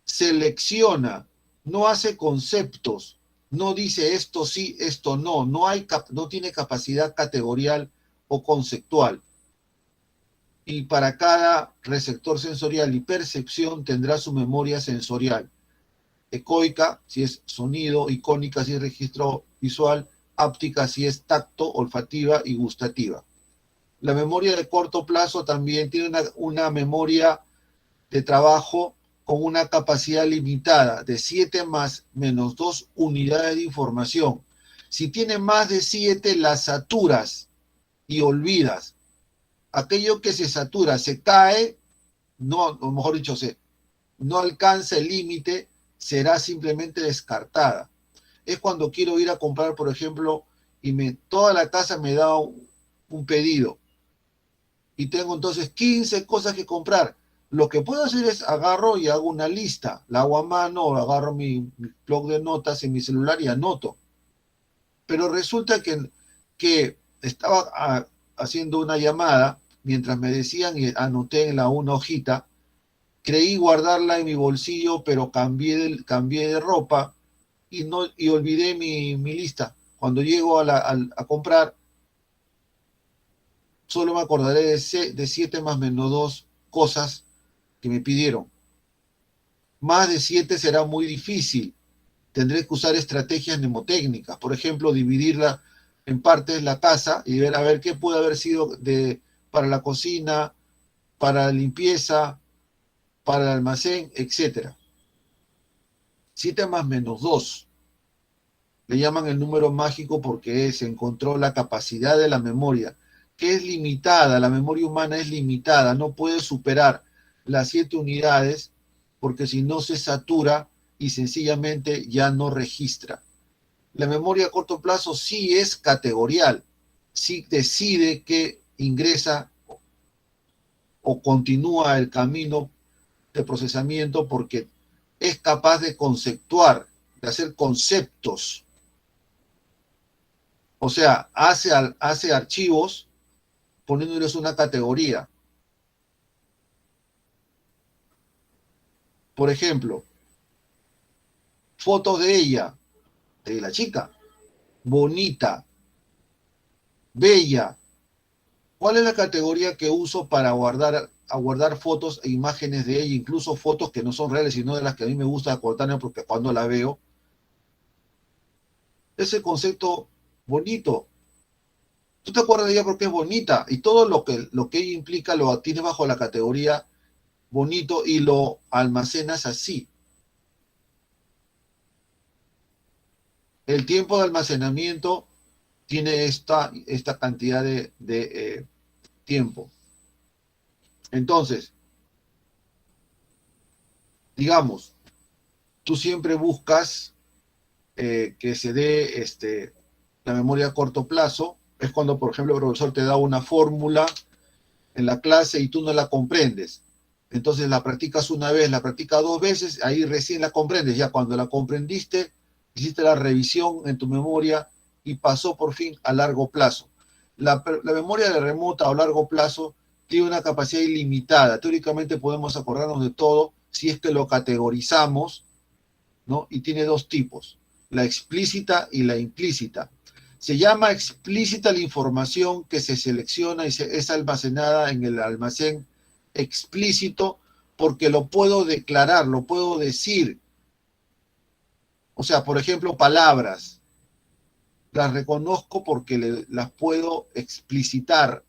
selecciona, no hace conceptos, no dice esto sí, esto no, no tiene capacidad categorial o conceptual. Y para cada receptor sensorial y percepción tendrá su memoria sensorial. Ecoica, si es sonido; icónica, si es registro visual; áptica, si es tacto, olfativa y gustativa. La memoria de corto plazo también tiene una memoria de trabajo con una capacidad limitada de 7 más menos 2 unidades de información. Si tiene más de 7, la saturas y olvidas. Aquello que se satura, se cae, no, o mejor dicho, no alcanza el límite, será simplemente descartada. Es cuando quiero ir a comprar, por ejemplo, y toda la casa me da un pedido y tengo entonces 15 cosas que comprar. Lo que puedo hacer es agarro y hago una lista, la hago a mano, o agarro mi blog de notas en mi celular y anoto. Pero resulta que estaba haciendo una llamada mientras me decían y anoté en una hojita. Creí guardarla en mi bolsillo, pero cambié de ropa y olvidé mi lista. Cuando llego a comprar, solo me acordaré de 7 más menos 2 cosas que me pidieron. Más de 7 será muy difícil. Tendré que usar estrategias mnemotécnicas. Por ejemplo, dividirla en partes la casa y ver a ver qué puede haber sido para la cocina, para la limpieza, para el almacén, etc. 7 más menos 2. Le llaman el número mágico porque se encontró la capacidad de la memoria, que es limitada. La memoria humana es limitada, no puede superar las 7 unidades porque si no se satura y sencillamente ya no registra. La memoria a corto plazo sí es categorial, sí decide que ingresa o continúa el camino de procesamiento porque es capaz de conceptuar, de hacer conceptos. O sea, hace archivos poniéndoles una categoría. Por ejemplo, fotos de ella, de la chica, bonita, bella. ¿Cuál es la categoría que uso para guardar fotos e imágenes de ella, incluso fotos que no son reales, sino de las que a mí me gusta acordarme porque cuando la veo? Ese concepto bonito. Tú te acuerdas de ella porque es bonita y todo lo que ella implica lo tienes bajo la categoría bonito y lo almacenas así. El tiempo de almacenamiento tiene esta cantidad de tiempo. Entonces, digamos, tú siempre buscas que se dé la memoria a corto plazo. Es cuando, por ejemplo, el profesor te da una fórmula en la clase y tú no la comprendes. Entonces la practicas una vez, la practicas 2 veces, ahí recién la comprendes. Ya cuando la comprendiste, hiciste la revisión en tu memoria y pasó por fin a largo plazo. La memoria de remota o largo plazo tiene una capacidad ilimitada. Teóricamente podemos acordarnos de todo si es que lo categorizamos, ¿no? Y tiene 2 tipos, la explícita y la implícita. Se llama explícita la información que se selecciona y es almacenada en el almacén explícito porque lo puedo declarar, lo puedo decir. O sea, por ejemplo, palabras. Las reconozco porque las puedo explicitar,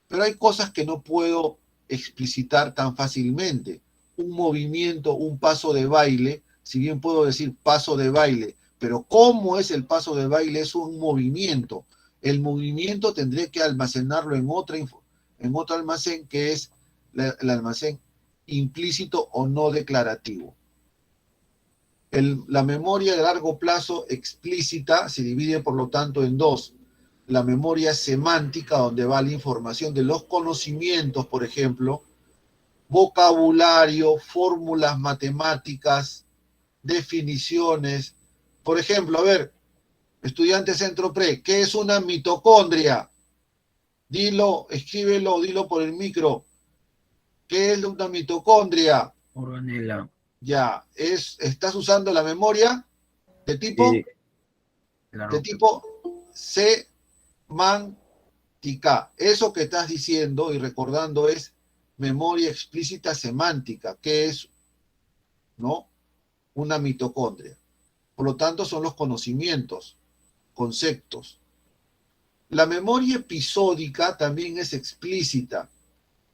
pero hay cosas que no puedo explicitar tan fácilmente. Un movimiento, un paso de baile, si bien puedo decir paso de baile, pero ¿cómo es el paso de baile? Es un movimiento. El movimiento tendré que almacenarlo en otro almacén que es el almacén implícito o no declarativo. La memoria de largo plazo explícita se divide, por lo tanto, en dos. La memoria semántica, donde va la información de los conocimientos, por ejemplo, vocabulario, fórmulas matemáticas, definiciones. Por ejemplo, a ver, estudiante centro pre, ¿qué es una mitocondria? Dilo, escríbelo, dilo por el micro. ¿Qué es una mitocondria? Organela. Ya, estás usando la memoria de tipo, Claro. semántica. Eso que estás diciendo y recordando es memoria explícita semántica, que es, ¿no?, una mitocondria. Por lo tanto, son los conocimientos, conceptos. La memoria episódica también es explícita,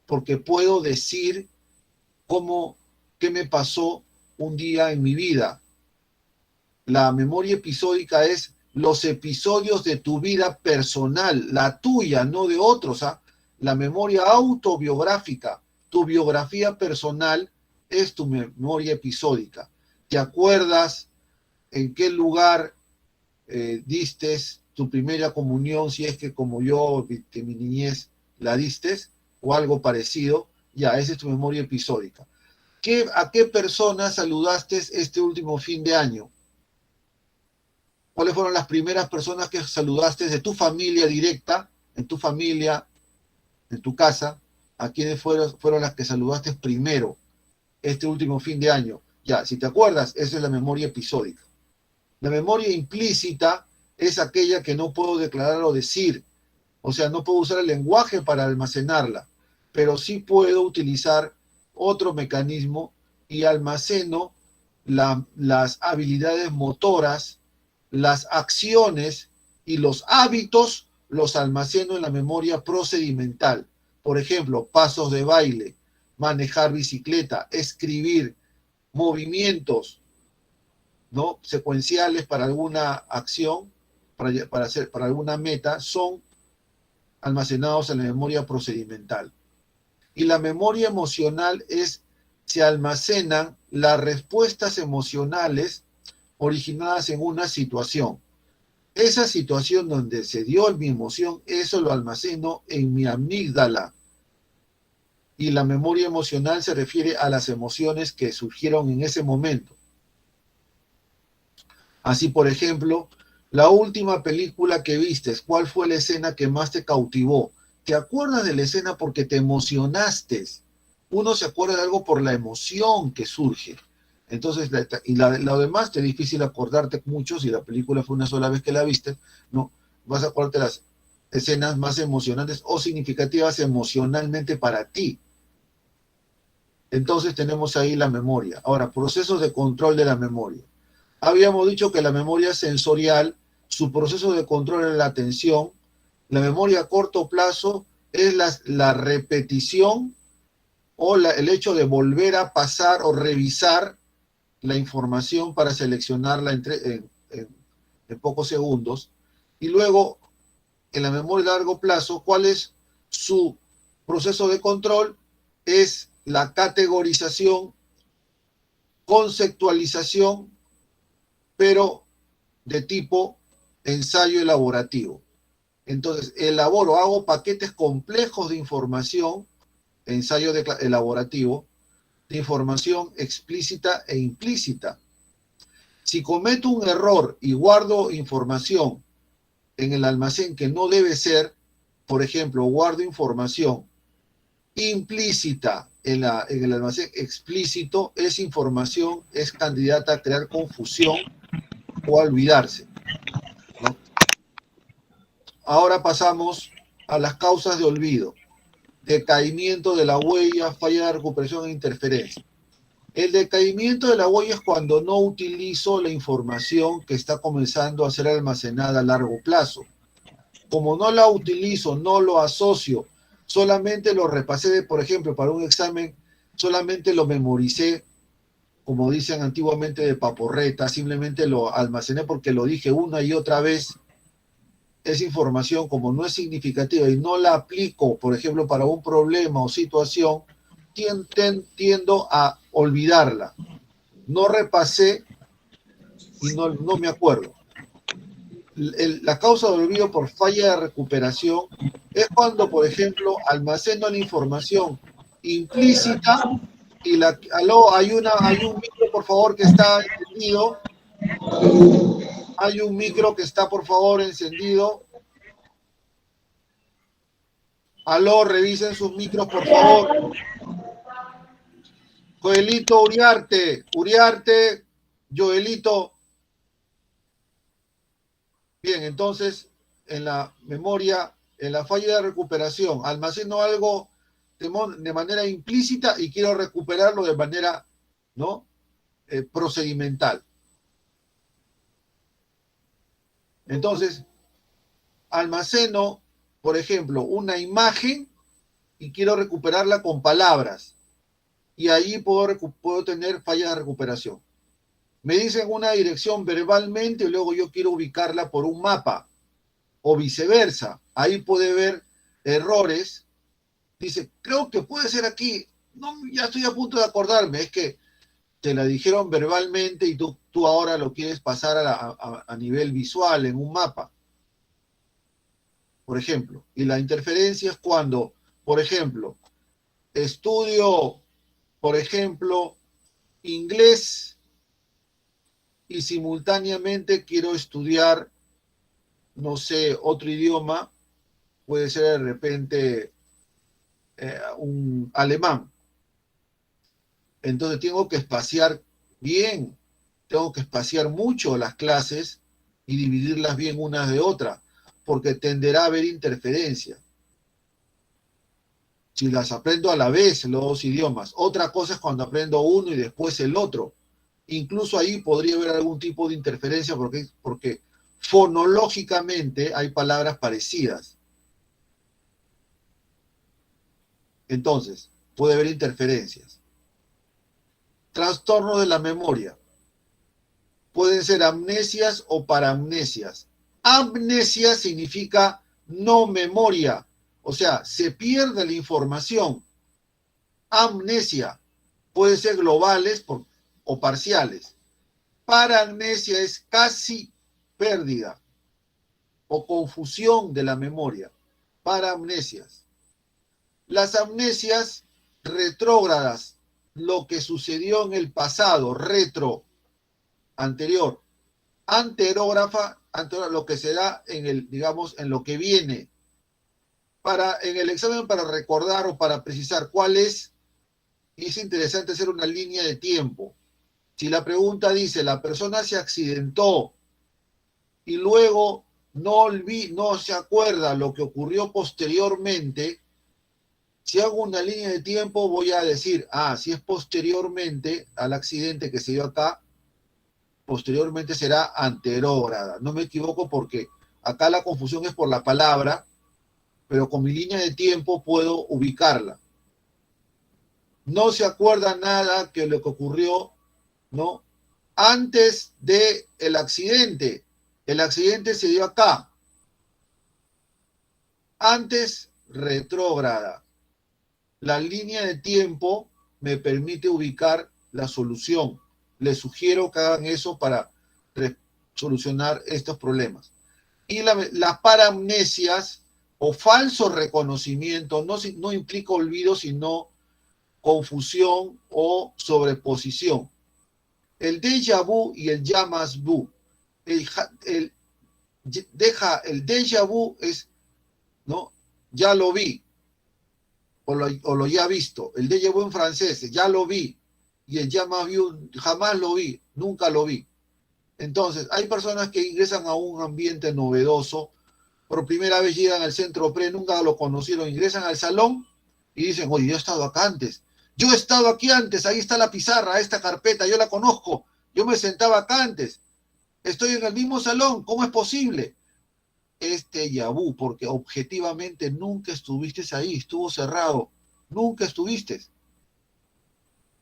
porque puedo decir qué me pasó un día en mi vida. La memoria episódica es los episodios de tu vida personal, la tuya, no de otros. La memoria autobiográfica, tu biografía personal es tu memoria episódica. ¿Te acuerdas en qué lugar diste tu primera comunión, si es que como yo, de mi niñez, la diste, o algo parecido? Ya, esa es tu memoria episódica. ¿A qué personas saludaste este último fin de año? ¿Cuáles fueron las primeras personas que saludaste de tu familia directa, en tu familia, en tu casa? ¿A quiénes fueron las que saludaste primero este último fin de año? Ya, si te acuerdas, esa es la memoria episódica. La memoria implícita es aquella que no puedo declarar o decir. O sea, no puedo usar el lenguaje para almacenarla, pero sí puedo utilizar otro mecanismo y almaceno las habilidades motoras, las acciones y los hábitos, los almaceno en la memoria procedimental. Por ejemplo, pasos de baile, manejar bicicleta, escribir, movimientos, ¿no?, secuenciales para alguna acción, para alguna meta, son almacenados en la memoria procedimental. Y la memoria emocional se almacenan las respuestas emocionales originadas en una situación. Esa situación donde se dio mi emoción, eso lo almaceno en mi amígdala. Y la memoria emocional se refiere a las emociones que surgieron en ese momento. Así, por ejemplo, la última película que viste, ¿cuál fue la escena que más te cautivó? ¿Te acuerdas de la escena porque te emocionaste? Uno se acuerda de algo por la emoción que surge. Entonces, lo demás te es difícil acordarte mucho si la película fue una sola vez que la viste, ¿no? Vas a acordarte las escenas más emocionantes o significativas emocionalmente para ti. Entonces tenemos ahí la memoria. Ahora, procesos de control de la memoria. Habíamos dicho que la memoria sensorial, su proceso de control es la atención. La memoria a corto plazo es la repetición o el hecho de volver a pasar o revisar la información para seleccionarla en pocos segundos. Y luego, en la memoria a largo plazo, ¿cuál es su proceso de control? Es la categorización, conceptualización, pero de tipo ensayo elaborativo. Entonces, hago paquetes complejos de información, ensayo elaborativo, de información explícita e implícita. Si cometo un error y guardo información en el almacén que no debe ser, por ejemplo, guardo información implícita en el almacén explícito, esa información es candidata a crear confusión o a olvidarse, ¿no? Ahora pasamos a las causas de olvido. Decaimiento de la huella, falla de recuperación e interferencia. El decaimiento de la huella es cuando no utilizo la información que está comenzando a ser almacenada a largo plazo. Como no la utilizo, no lo asocio, solamente lo repasé, por ejemplo, para un examen, solamente lo memoricé, como dicen antiguamente, de paporreta, simplemente lo almacené porque lo dije una y otra vez. Esa información, como no es significativa y no la aplico, por ejemplo, para un problema o situación, tiendo a olvidarla. No repasé y no me acuerdo. La causa de olvido por falla de recuperación es cuando, por ejemplo, almaceno la información implícita y aló, hay un micro, por favor, que está encendido. Hay un micro que está, por favor, encendido. Aló, revisen sus micros, por favor. Joelito Uriarte, Joelito. Bien, entonces, en la memoria, en la falla de recuperación, almaceno algo de manera implícita y quiero recuperarlo de manera, ¿no? Procedimental. Entonces, almaceno, por ejemplo, una imagen y quiero recuperarla con palabras. Y ahí puedo tener falla de recuperación. Me dicen una dirección verbalmente y luego yo quiero ubicarla por un mapa o viceversa. Ahí puede haber errores. Dice, creo que puede ser aquí. No, ya estoy a punto de acordarme. Es que te la dijeron verbalmente y tú ahora lo quieres pasar a nivel visual en un mapa. Por ejemplo. Y la interferencia es cuando, por ejemplo, estudio, por ejemplo, inglés y simultáneamente quiero estudiar, no sé, otro idioma, puede ser de repente un alemán. Entonces tengo que espaciar bien, tengo que espaciar mucho las clases y dividirlas bien unas de otras, porque tenderá a haber interferencia. Si las aprendo a la vez, los dos idiomas. Otra cosa es cuando aprendo uno y después el otro. Incluso ahí podría haber algún tipo de interferencia porque fonológicamente hay palabras parecidas. Entonces, puede haber interferencias. Trastornos de la memoria. Pueden ser amnesias o paramnesias. Amnesia significa no memoria, o sea, se pierde la información. Amnesia puede ser globales o parciales. Paramnesia es casi pérdida o confusión de la memoria. Paramnesias. Las amnesias retrógradas, lo que sucedió en el pasado, retro, anterior. Anterógrafa, lo que se da en el, digamos, en lo que viene. En el examen, para recordar o para precisar cuál es, es interesante hacer una línea de tiempo. Si la pregunta dice, la persona se accidentó y luego no se acuerda lo que ocurrió posteriormente, si hago una línea de tiempo voy a decir, si es posteriormente al accidente que se dio acá, posteriormente será anterógrada. No me equivoco porque acá la confusión es por la palabra, pero con mi línea de tiempo puedo ubicarla. No se acuerda nada que lo que ocurrió, ¿no? Antes del accidente. El accidente se dio acá. Antes, retrógrada. La línea de tiempo me permite ubicar la solución. Les sugiero que hagan eso para solucionar estos problemas. Y las paramnesias o falso reconocimiento no implica olvido, sino confusión o sobreposición. El déjà vu y el jamais vu. El déjà vu es, ¿no? Ya lo vi, o lo ya visto. El déjà vu en francés, ya lo vi. Y el jamais vu, jamás lo vi, nunca lo vi. Entonces, hay personas que ingresan a un ambiente novedoso, por primera vez llegan al centro pre, nunca lo conocieron, ingresan al salón y dicen, oye, yo he estado acá antes. Yo he estado aquí antes, ahí está la pizarra, esta carpeta, yo la conozco. Yo me sentaba acá antes. Estoy en el mismo salón, ¿cómo es posible? Déjà vu, porque objetivamente nunca estuviste ahí, estuvo cerrado. Nunca estuviste.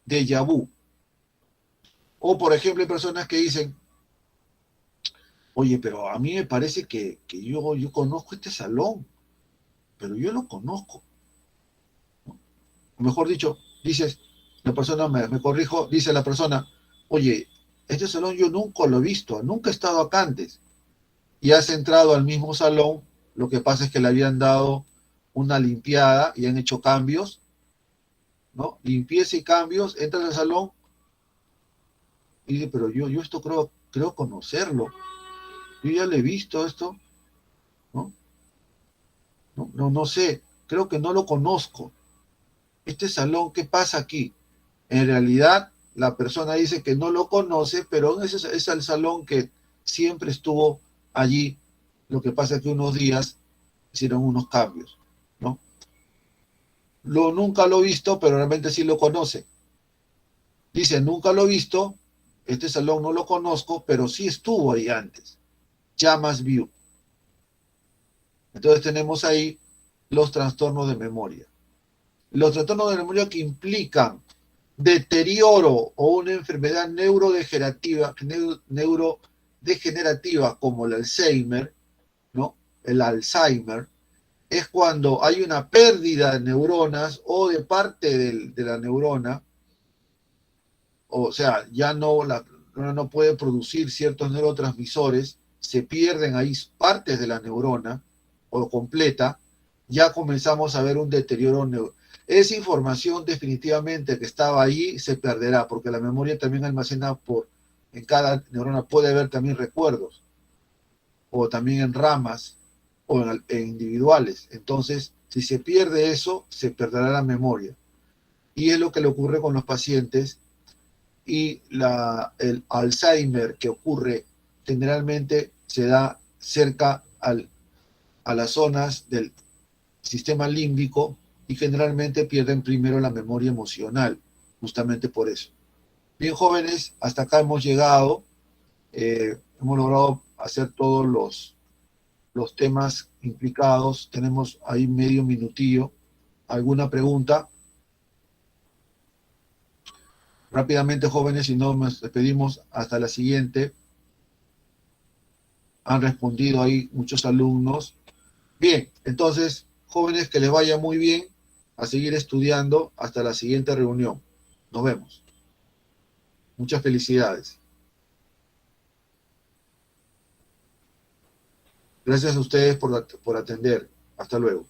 Déjà vu. O, por ejemplo, hay personas que dicen, oye, pero a mí me parece que yo conozco este salón, pero yo lo conozco. O mejor dicho, dices, la persona, me corrijo, dice la persona, oye, este salón yo nunca lo he visto, nunca he estado acá antes. Y has entrado al mismo salón, lo que pasa es que le habían dado una limpiada y han hecho cambios, ¿no? Limpieza y cambios, entras al salón y dice, pero yo esto creo conocerlo. Yo ya le he visto esto, ¿no? No sé, creo que no lo conozco. Este salón, ¿qué pasa aquí? En realidad, la persona dice que no lo conoce, pero es el salón que siempre estuvo allí. Lo que pasa es que unos días hicieron unos cambios, ¿no? Nunca lo he visto, pero realmente sí lo conoce. Dice, nunca lo he visto, este salón no lo conozco, pero sí estuvo ahí antes. Llamas View. Entonces tenemos ahí los trastornos de memoria. Los trastornos de memoria que implican deterioro o una enfermedad neurodegenerativa como el Alzheimer, ¿no? El Alzheimer es cuando hay una pérdida de neuronas o de parte de la neurona, o sea, ya no la neurona no puede producir ciertos neurotransmisores, se pierden ahí partes de la neurona o completa, ya comenzamos a ver un deterioro esa información definitivamente que estaba ahí se perderá, porque la memoria también almacena en cada neurona puede haber también recuerdos, o también en ramas, o en individuales. Entonces, si se pierde eso, se perderá la memoria. Y es lo que le ocurre con los pacientes. Y el Alzheimer que ocurre generalmente se da cerca a las zonas del sistema límbico y generalmente pierden primero la memoria emocional, justamente por eso. Bien, jóvenes, hasta acá hemos llegado. Hemos logrado hacer todos los temas implicados. Tenemos ahí medio minutillo. ¿Alguna pregunta? Rápidamente, jóvenes, si no nos despedimos hasta la siguiente. Han respondido ahí muchos alumnos. Bien, entonces, jóvenes, que les vaya muy bien, a seguir estudiando hasta la siguiente reunión. Nos vemos. Muchas felicidades. Gracias a ustedes por atender. Hasta luego.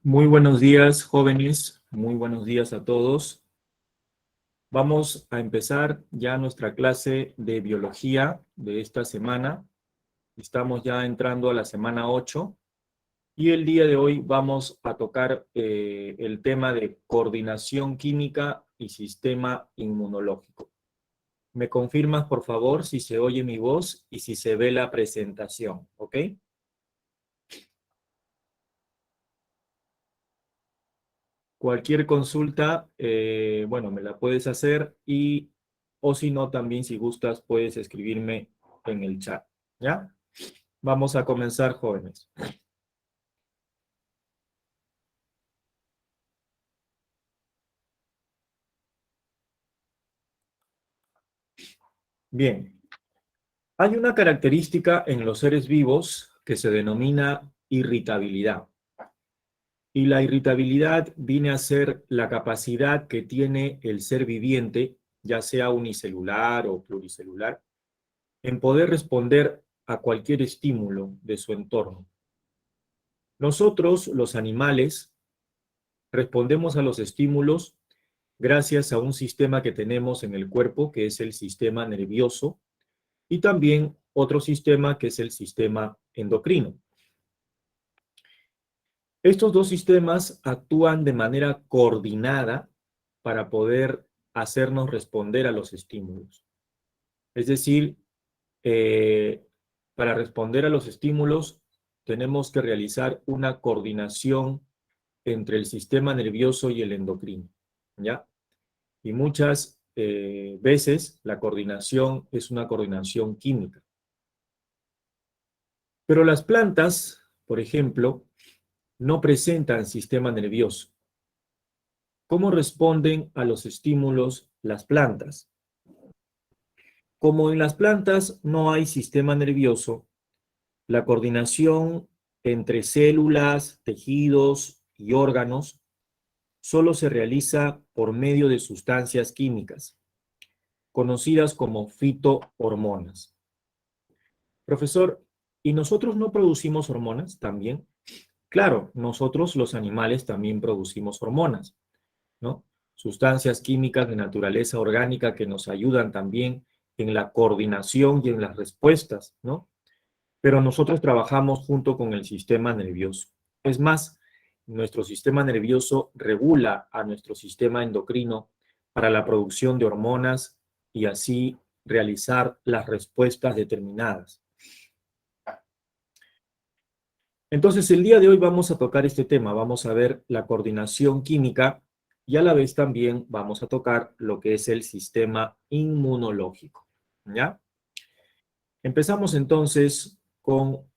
Muy buenos días, jóvenes. Muy buenos días a todos. Vamos a empezar ya nuestra clase de biología de esta semana. Estamos ya entrando a la semana 8 y el día de hoy vamos a tocar el tema de coordinación química y sistema inmunológico. ¿Me confirmas, por favor, si se oye mi voz y si se ve la presentación? ¿Ok? Cualquier consulta, bueno, me la puedes hacer o si no, también si gustas, puedes escribirme en el chat, ¿ya? Vamos a comenzar, jóvenes. Bien. Hay una característica en los seres vivos que se denomina irritabilidad. Y la irritabilidad viene a ser la capacidad que tiene el ser viviente ya sea unicelular o pluricelular, en poder responder a cualquier estímulo de su entorno. Nosotros, los animales, respondemos a los estímulos gracias a un sistema que tenemos en el cuerpo, que es el sistema nervioso, y también otro sistema que es el sistema endocrino. Estos dos sistemas actúan de manera coordinada para poder hacernos responder a los estímulos. Es decir, para responder a los estímulos tenemos que realizar una coordinación entre el sistema nervioso y el endocrino, ¿ya? Y muchas veces la coordinación es una coordinación química. Pero las plantas, por ejemplo, no presentan sistema nervioso. ¿Cómo responden a los estímulos las plantas? Como en las plantas no hay sistema nervioso, la coordinación entre células, tejidos y órganos solo se realiza por medio de sustancias químicas, conocidas como fitohormonas. Profesor, ¿y nosotros no producimos hormonas también? Claro, nosotros los animales también producimos hormonas, ¿no? Sustancias químicas de naturaleza orgánica que nos ayudan también en la coordinación y en las respuestas, ¿no? Pero nosotros trabajamos junto con el sistema nervioso. Es más, nuestro sistema nervioso regula a nuestro sistema endocrino para la producción de hormonas y así realizar las respuestas determinadas. Entonces, el día de hoy vamos a tocar este tema, vamos a ver la coordinación química y a la vez también vamos a tocar lo que es el sistema inmunológico, ¿ya? Empezamos entonces con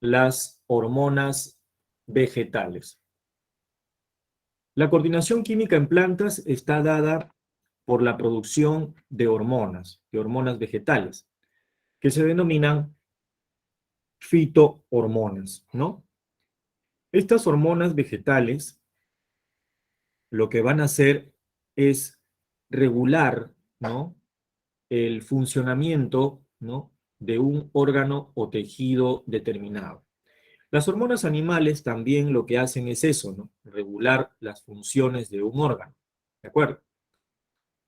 las hormonas vegetales. La coordinación química en plantas está dada por la producción de hormonas vegetales, que se denominan fitohormonas, ¿no? Estas hormonas vegetales lo que van a hacer es regular, ¿no?, el funcionamiento, ¿no?, de un órgano o tejido determinado. Las hormonas animales también lo que hacen es eso, ¿no?, regular las funciones de un órgano, ¿de acuerdo?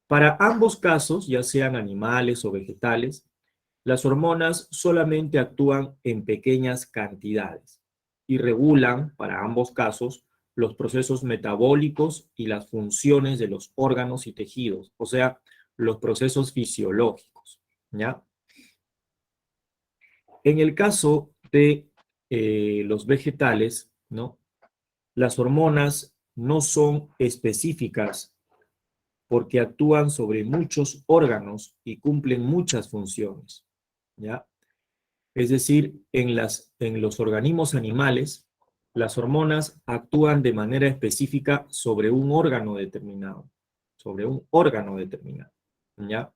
Para ambos casos, ya sean animales o vegetales, las hormonas solamente actúan en pequeñas cantidades y regulan, para ambos casos, los procesos metabólicos y las funciones de los órganos y tejidos, o sea, los procesos fisiológicos, ¿ya? En el caso de los vegetales, ¿no?, las hormonas no son específicas porque actúan sobre muchos órganos y cumplen muchas funciones, ¿ya? Es decir, en los organismos animales, las hormonas actúan de manera específica sobre un órgano determinado, ¿ya?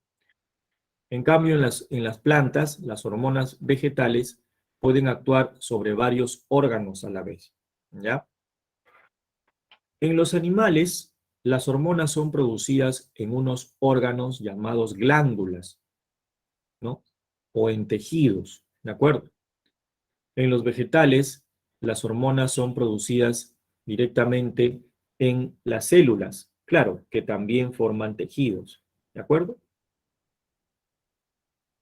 En cambio, en las plantas, las hormonas vegetales pueden actuar sobre varios órganos a la vez, ¿ya? En los animales, las hormonas son producidas en unos órganos llamados glándulas, ¿no?, o en tejidos, ¿de acuerdo? En los vegetales, las hormonas son producidas directamente en las células, claro, que también forman tejidos, ¿de acuerdo?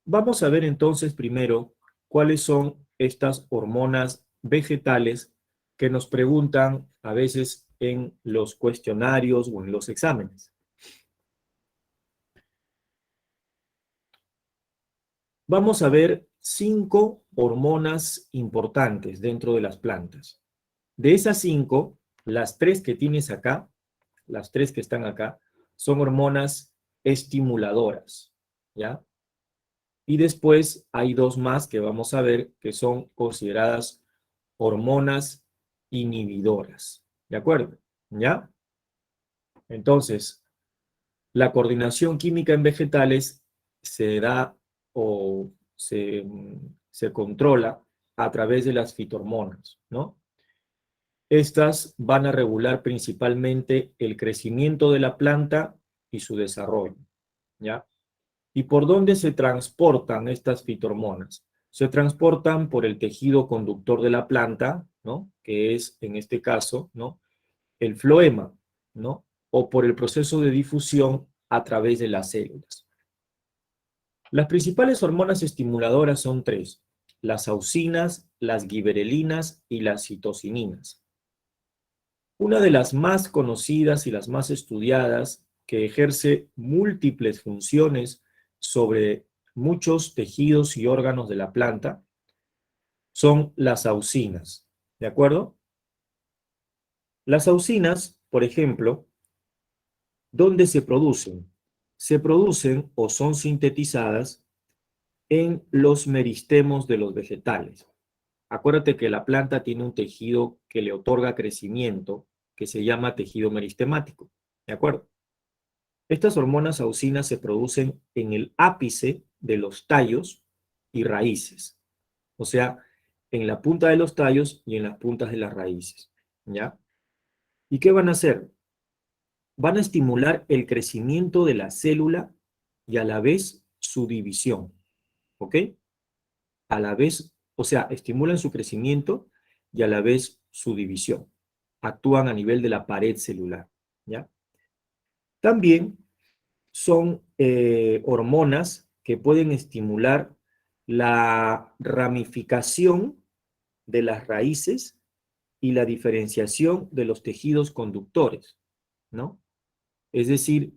Vamos a ver entonces primero cuáles son estas hormonas vegetales que nos preguntan a veces en los cuestionarios o en los exámenes. Vamos a ver 5 hormonas importantes dentro de las plantas. De esas 5, las 3 que tienes acá, las 3 que están acá, son hormonas estimuladoras, ¿ya? Y después hay 2 más que vamos a ver que son consideradas hormonas inhibidoras, ¿de acuerdo? ¿Ya? Entonces, la coordinación química en vegetales se da o se controla a través de las fitohormonas, ¿no? Estas van a regular principalmente el crecimiento de la planta y su desarrollo, ¿ya? ¿Y por dónde se transportan estas fitohormonas? Se transportan por el tejido conductor de la planta, ¿no? Que es, en este caso, ¿no? El floema, ¿no? O por el proceso de difusión a través de las células. Las principales hormonas estimuladoras son tres: las auxinas, las giberelinas y las citocininas. Una de las más conocidas y las más estudiadas, que ejerce múltiples funciones sobre muchos tejidos y órganos de la planta, son las auxinas, ¿de acuerdo? Las auxinas, por ejemplo, ¿dónde se producen? Se producen o son sintetizadas en los meristemos de los vegetales. Acuérdate que la planta tiene un tejido que le otorga crecimiento, que se llama tejido meristemático, ¿de acuerdo? Estas hormonas auxinas se producen en el ápice de los tallos y raíces, o sea, en la punta de los tallos y en las puntas de las raíces, ¿ya? ¿Y qué van a hacer? Van a estimular el crecimiento de la célula y a la vez su división, ¿ok? A la vez, o sea, estimulan su crecimiento y a la vez su división. Actúan a nivel de la pared celular, ¿ya? También son hormonas que pueden estimular la ramificación de las raíces y la diferenciación de los tejidos conductores, ¿no? Es decir,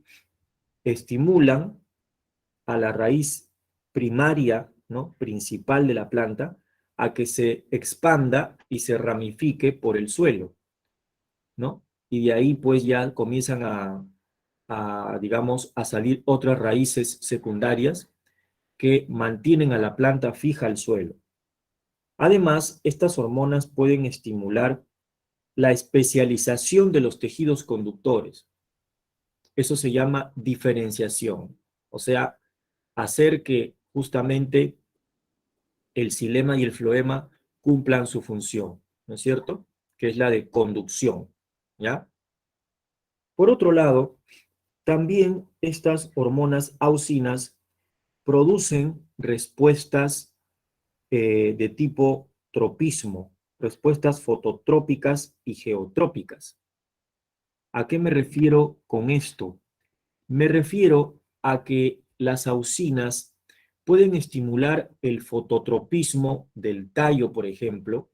estimulan a la raíz primaria, ¿no? Principal de la planta, a que se expanda y se ramifique por el suelo, ¿no? Y de ahí pues ya comienzan digamos, a salir otras raíces secundarias que mantienen a la planta fija al suelo. Además, estas hormonas pueden estimular la especialización de los tejidos conductores. Eso se llama diferenciación, o sea, hacer que justamente el xilema y el floema cumplan su función, ¿no es cierto? Que es la de conducción, ¿ya? Por otro lado, también estas hormonas auxinas producen respuestas de tipo tropismo, respuestas fototrópicas y geotrópicas. ¿A qué me refiero con esto? Me refiero a que las auxinas pueden estimular el fototropismo del tallo, por ejemplo,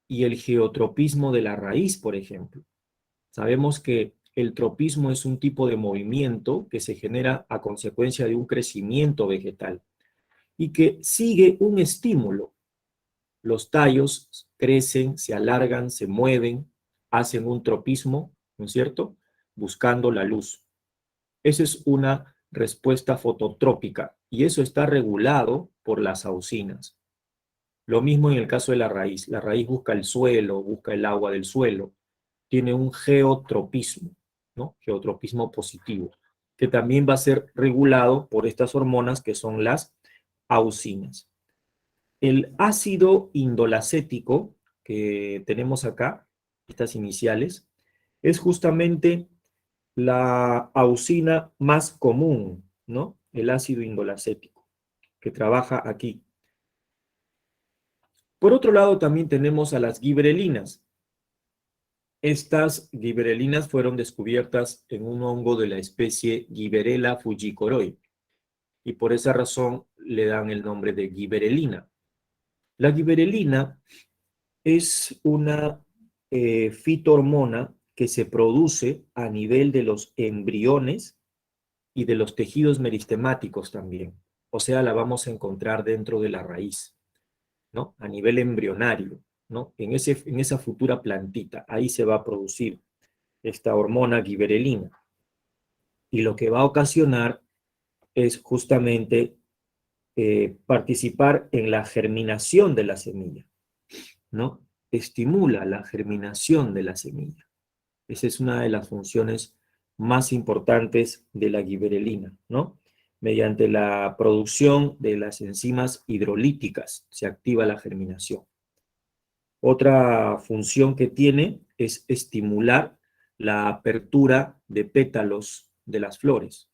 y el geotropismo de la raíz, por ejemplo. Sabemos que el tropismo es un tipo de movimiento que se genera a consecuencia de un crecimiento vegetal y que sigue un estímulo. Los tallos crecen, se alargan, se mueven, hacen un tropismo, ¿no es cierto?, buscando la luz. Esa es una respuesta fototrópica y eso está regulado por las auxinas. Lo mismo en el caso de la raíz. La raíz busca el suelo, busca el agua del suelo. Tiene un geotropismo, ¿no? Geotropismo positivo, que también va a ser regulado por estas hormonas que son las auxinas. El ácido indolacético que tenemos acá, estas iniciales, es justamente la auxina más común, ¿no? El ácido indolacético, que trabaja aquí. Por otro lado, también tenemos a las giberelinas. Estas giberelinas fueron descubiertas en un hongo de la especie Giberella fujikoroi, y por esa razón le dan el nombre de giberelina. La giberelina es una fitohormona que se produce a nivel de los embriones y de los tejidos meristemáticos también. O sea, la vamos a encontrar dentro de la raíz, ¿no? A nivel embrionario, ¿no? En esa futura plantita, ahí se va a producir esta hormona giberelina. Y lo que va a ocasionar es justamente participar en la germinación de la semilla, ¿no? Estimula la germinación de la semilla. Esa es una de las funciones más importantes de la giberelina, ¿no? Mediante la producción de las enzimas hidrolíticas se activa la germinación. Otra función que tiene es estimular la apertura de pétalos de las flores.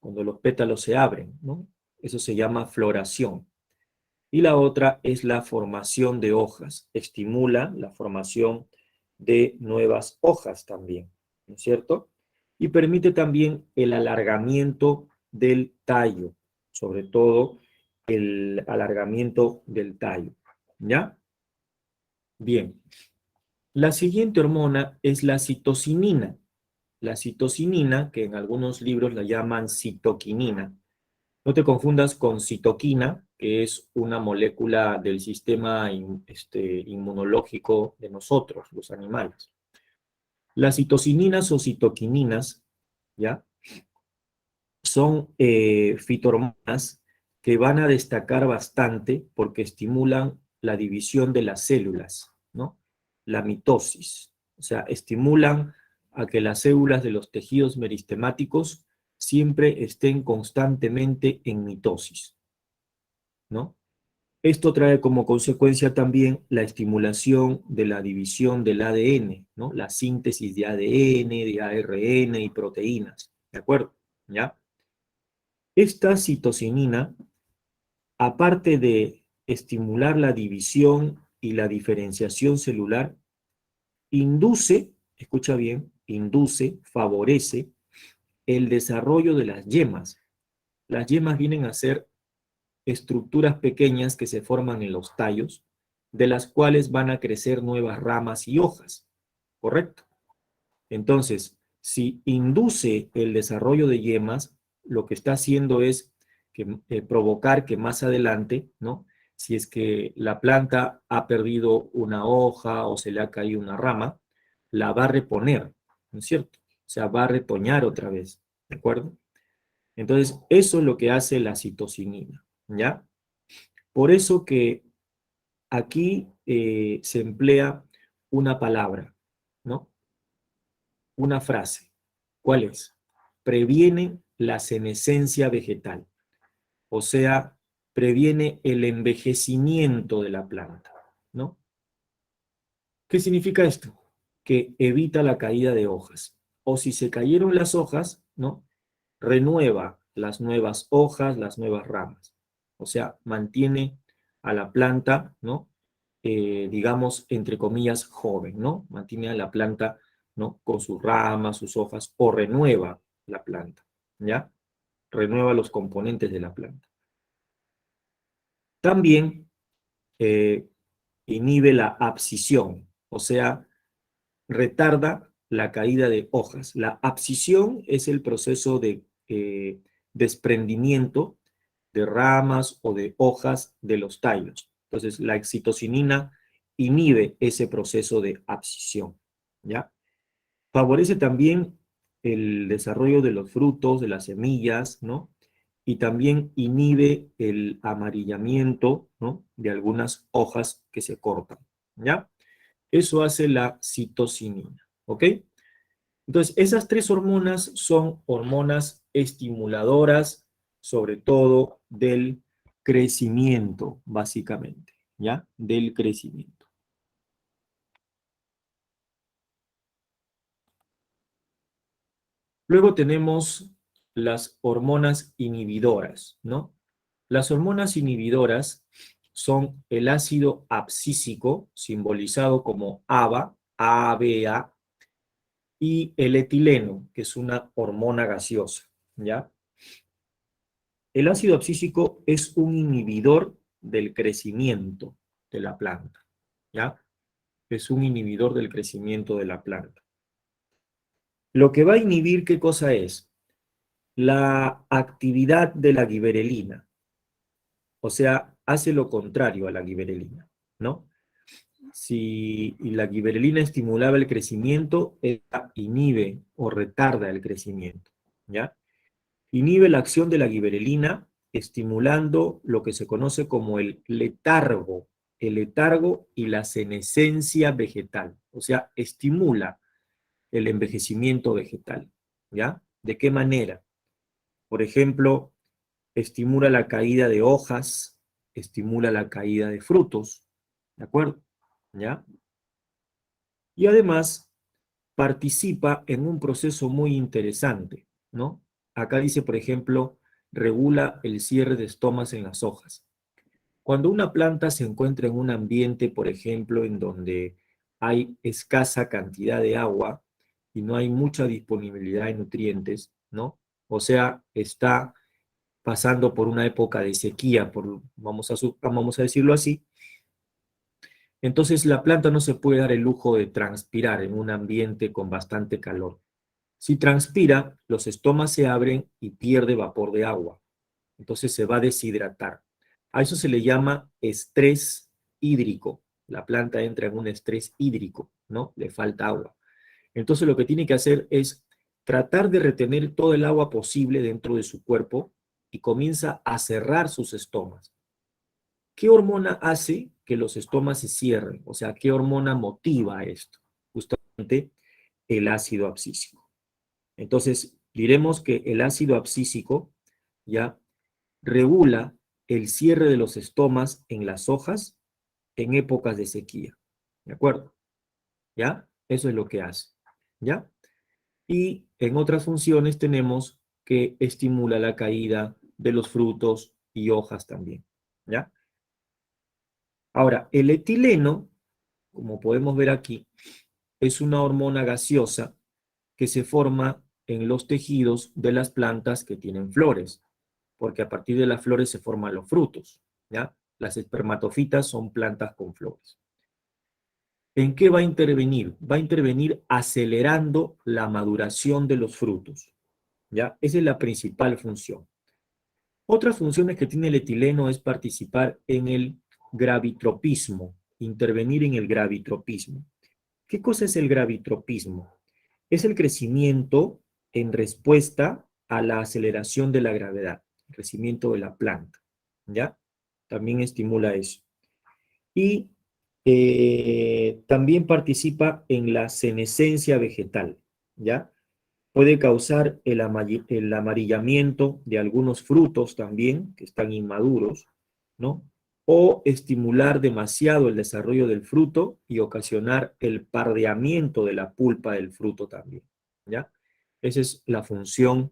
cuando los pétalos se abren, ¿no? Eso se llama floración. Y la otra es la formación de hojas. Estimula la formación de nuevas hojas también, ¿no es cierto? Y permite también el alargamiento del tallo, sobre todo el alargamiento del tallo, ¿ya? Bien. La siguiente hormona es la citocinina. La citocinina, que en algunos libros la llaman citoquinina. No te confundas con citoquina, que es una molécula del sistema inmunológico de nosotros, los animales. Las citocininas o citoquininas, ¿ya? Son fitohormonas que van a destacar bastante porque estimulan la división de las células, ¿no? La mitosis. O sea, estimulan a que las células de los tejidos meristemáticos siempre estén constantemente en mitosis, ¿no? Esto trae como consecuencia también la estimulación de la división del ADN, ¿no? La síntesis de ADN, de ARN y proteínas, ¿de acuerdo? ¿Ya? Esta citocinina, aparte de estimular la división y la diferenciación celular, induce, escucha bien, induce, favorece el desarrollo de las yemas. Las yemas vienen a ser estructuras pequeñas que se forman en los tallos, de las cuales van a crecer nuevas ramas y hojas, ¿correcto? Entonces, si induce el desarrollo de yemas, lo que está haciendo es provocar que más adelante, ¿no? Si es que la planta ha perdido una hoja o se le ha caído una rama, la va a reponer, ¿no es cierto? O sea, va a retoñar otra vez, ¿de acuerdo? Entonces, eso es lo que hace la citocinina, ¿ya? Por eso que aquí se emplea una palabra, ¿no? Una frase. ¿Cuál es? Previene la senescencia vegetal, o sea, previene el envejecimiento de la planta, ¿no? ¿Qué significa esto? Que evita la caída de hojas. O si se cayeron las hojas, ¿no? Renueva las nuevas hojas, las nuevas ramas. O sea, mantiene a la planta, ¿no? Digamos, entre comillas, joven, ¿no? Mantiene a la planta, ¿no? Con sus ramas, sus hojas, o renueva la planta, ¿ya? Renueva los componentes de la planta. También inhibe la abscisión, o sea, retarda la caída de hojas. La abscisión es el proceso de desprendimiento de ramas o de hojas de los tallos. Entonces, la excitocinina inhibe ese proceso de abscisión, ¿ya? Favorece también el desarrollo de los frutos, de las semillas, ¿no? Y también inhibe el amarillamiento, ¿no? De algunas hojas que se cortan, ¿ya? Eso hace la citocinina, ¿ok? Entonces, esas tres hormonas son hormonas estimuladoras, sobre todo del crecimiento, básicamente, ¿ya? Del crecimiento. Luego tenemos las hormonas inhibidoras, ¿no? Las hormonas inhibidoras son el ácido abscísico, simbolizado como ABA, ABA, y el etileno, que es una hormona gaseosa, ¿ya? El ácido abscísico es un inhibidor del crecimiento de la planta, ¿ya? Es un inhibidor del crecimiento de la planta. Lo que va a inhibir, ¿qué cosa es? La actividad de la giberelina, o sea, hace lo contrario a la giberelina, ¿no? Si la giberelina estimulaba el crecimiento, ella inhibe o retarda el crecimiento, ¿ya? Inhibe la acción de la giberelina, estimulando lo que se conoce como el letargo y la senescencia vegetal, o sea, estimula el envejecimiento vegetal, ¿ya? ¿De qué manera? Por ejemplo, estimula la caída de hojas, estimula la caída de frutos, ¿de acuerdo? ¿Ya? Y además participa en un proceso muy interesante, ¿no? acá dice, por ejemplo, regula el cierre de estomas en las hojas. Cuando una planta se encuentra en un ambiente, por ejemplo, en donde hay escasa cantidad de agua y no hay mucha disponibilidad de nutrientes, ¿no? O sea, está pasando por una época de sequía, vamos a decirlo así. Entonces la planta no se puede dar el lujo de transpirar en un ambiente con bastante calor. Si transpira, los estomas se abren y pierde vapor de agua. Entonces se va a deshidratar. A eso se le llama estrés hídrico. La planta entra en un estrés hídrico, ¿no? Le falta agua. Entonces lo que tiene que hacer es tratar de retener todo el agua posible dentro de su cuerpo y comienza a cerrar sus estomas. ¿Qué hormona hace que los estomas se cierren? O sea, ¿qué hormona motiva esto? Justamente el ácido abscísico. Entonces, diremos que el ácido abscísico ya regula el cierre de los estomas en las hojas en épocas de sequía. ¿De acuerdo? ¿Ya? Eso es lo que hace. ¿Ya? Y en otras funciones tenemos que estimula la caída de los frutos y hojas también. ¿Ya? Ahora, el etileno, como podemos ver aquí, es una hormona gaseosa que se forma en los tejidos de las plantas que tienen flores, porque a partir de las flores se forman los frutos, ¿ya? Las espermatofitas son plantas con flores. ¿En qué va a intervenir? Va a intervenir acelerando la maduración de los frutos, ¿ya? Esa es la principal función. Otras funciones que tiene el etileno es participar en el gravitropismo, intervenir en el gravitropismo. ¿Qué cosa es el gravitropismo? Es el crecimiento en respuesta a la aceleración de la gravedad, el crecimiento de la planta, ¿ya? También estimula eso. Y también participa en la senescencia vegetal, ¿ya? Puede causar el amarillamiento de algunos frutos también, que están inmaduros, ¿no? O estimular demasiado el desarrollo del fruto y ocasionar el pardeamiento de la pulpa del fruto también, ¿ya? Esa es la función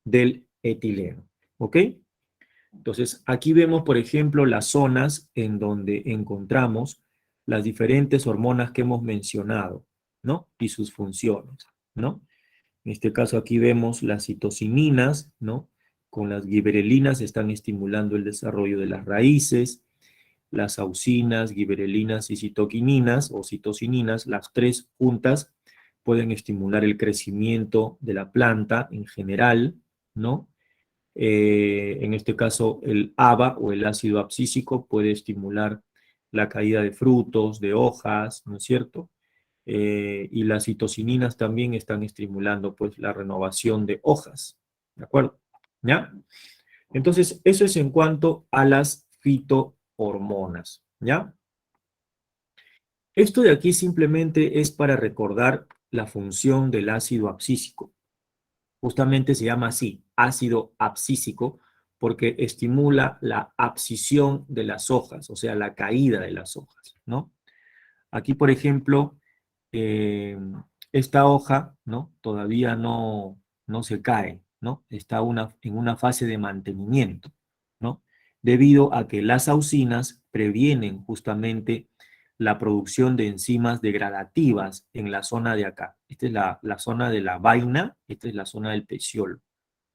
del etileno, ¿ok? Entonces, aquí vemos, por ejemplo, las zonas en donde encontramos las diferentes hormonas que hemos mencionado, ¿no? Y sus funciones, ¿no? En este caso aquí vemos las citocininas, ¿no? Con las giberelinas están estimulando el desarrollo de las raíces, las auxinas, giberelinas y citoquininas o citocininas, las tres juntas pueden estimular el crecimiento de la planta en general, ¿no? En este caso el ABA o el ácido abscísico puede estimular la caída de frutos, de hojas, ¿no es cierto? Y las citocininas también están estimulando pues la renovación de hojas, ¿de acuerdo? ¿Ya? Entonces, eso es en cuanto a las fitohormonas, ¿ya? Esto de aquí simplemente es para recordar la función del ácido abscísico. Justamente se llama así, ácido abscísico, porque estimula la abscisión de las hojas, o sea, la caída de las hojas, ¿no? Aquí, por ejemplo, esta hoja, ¿no? Todavía no se cae, ¿no? Está en una fase de mantenimiento, ¿no? Debido a que las auxinas previenen justamente la producción de enzimas degradativas en la zona de acá. Esta es la zona de la vaina, esta es la zona del peciolo.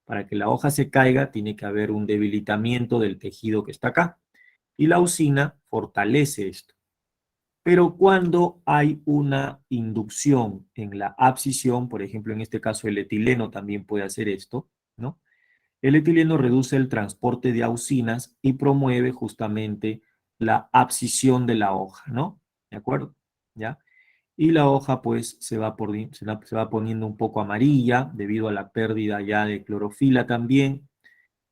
Para que la hoja se caiga, tiene que haber un debilitamiento del tejido que está acá. Y la auxina fortalece esto. Pero cuando hay una inducción en la abscisión, por ejemplo, en este caso el etileno también puede hacer esto, ¿no? El etileno reduce el transporte de auxinas y promueve justamente la abscisión de la hoja, ¿no? ¿De acuerdo? ¿Ya? Y la hoja pues se va poniendo un poco amarilla debido a la pérdida ya de clorofila también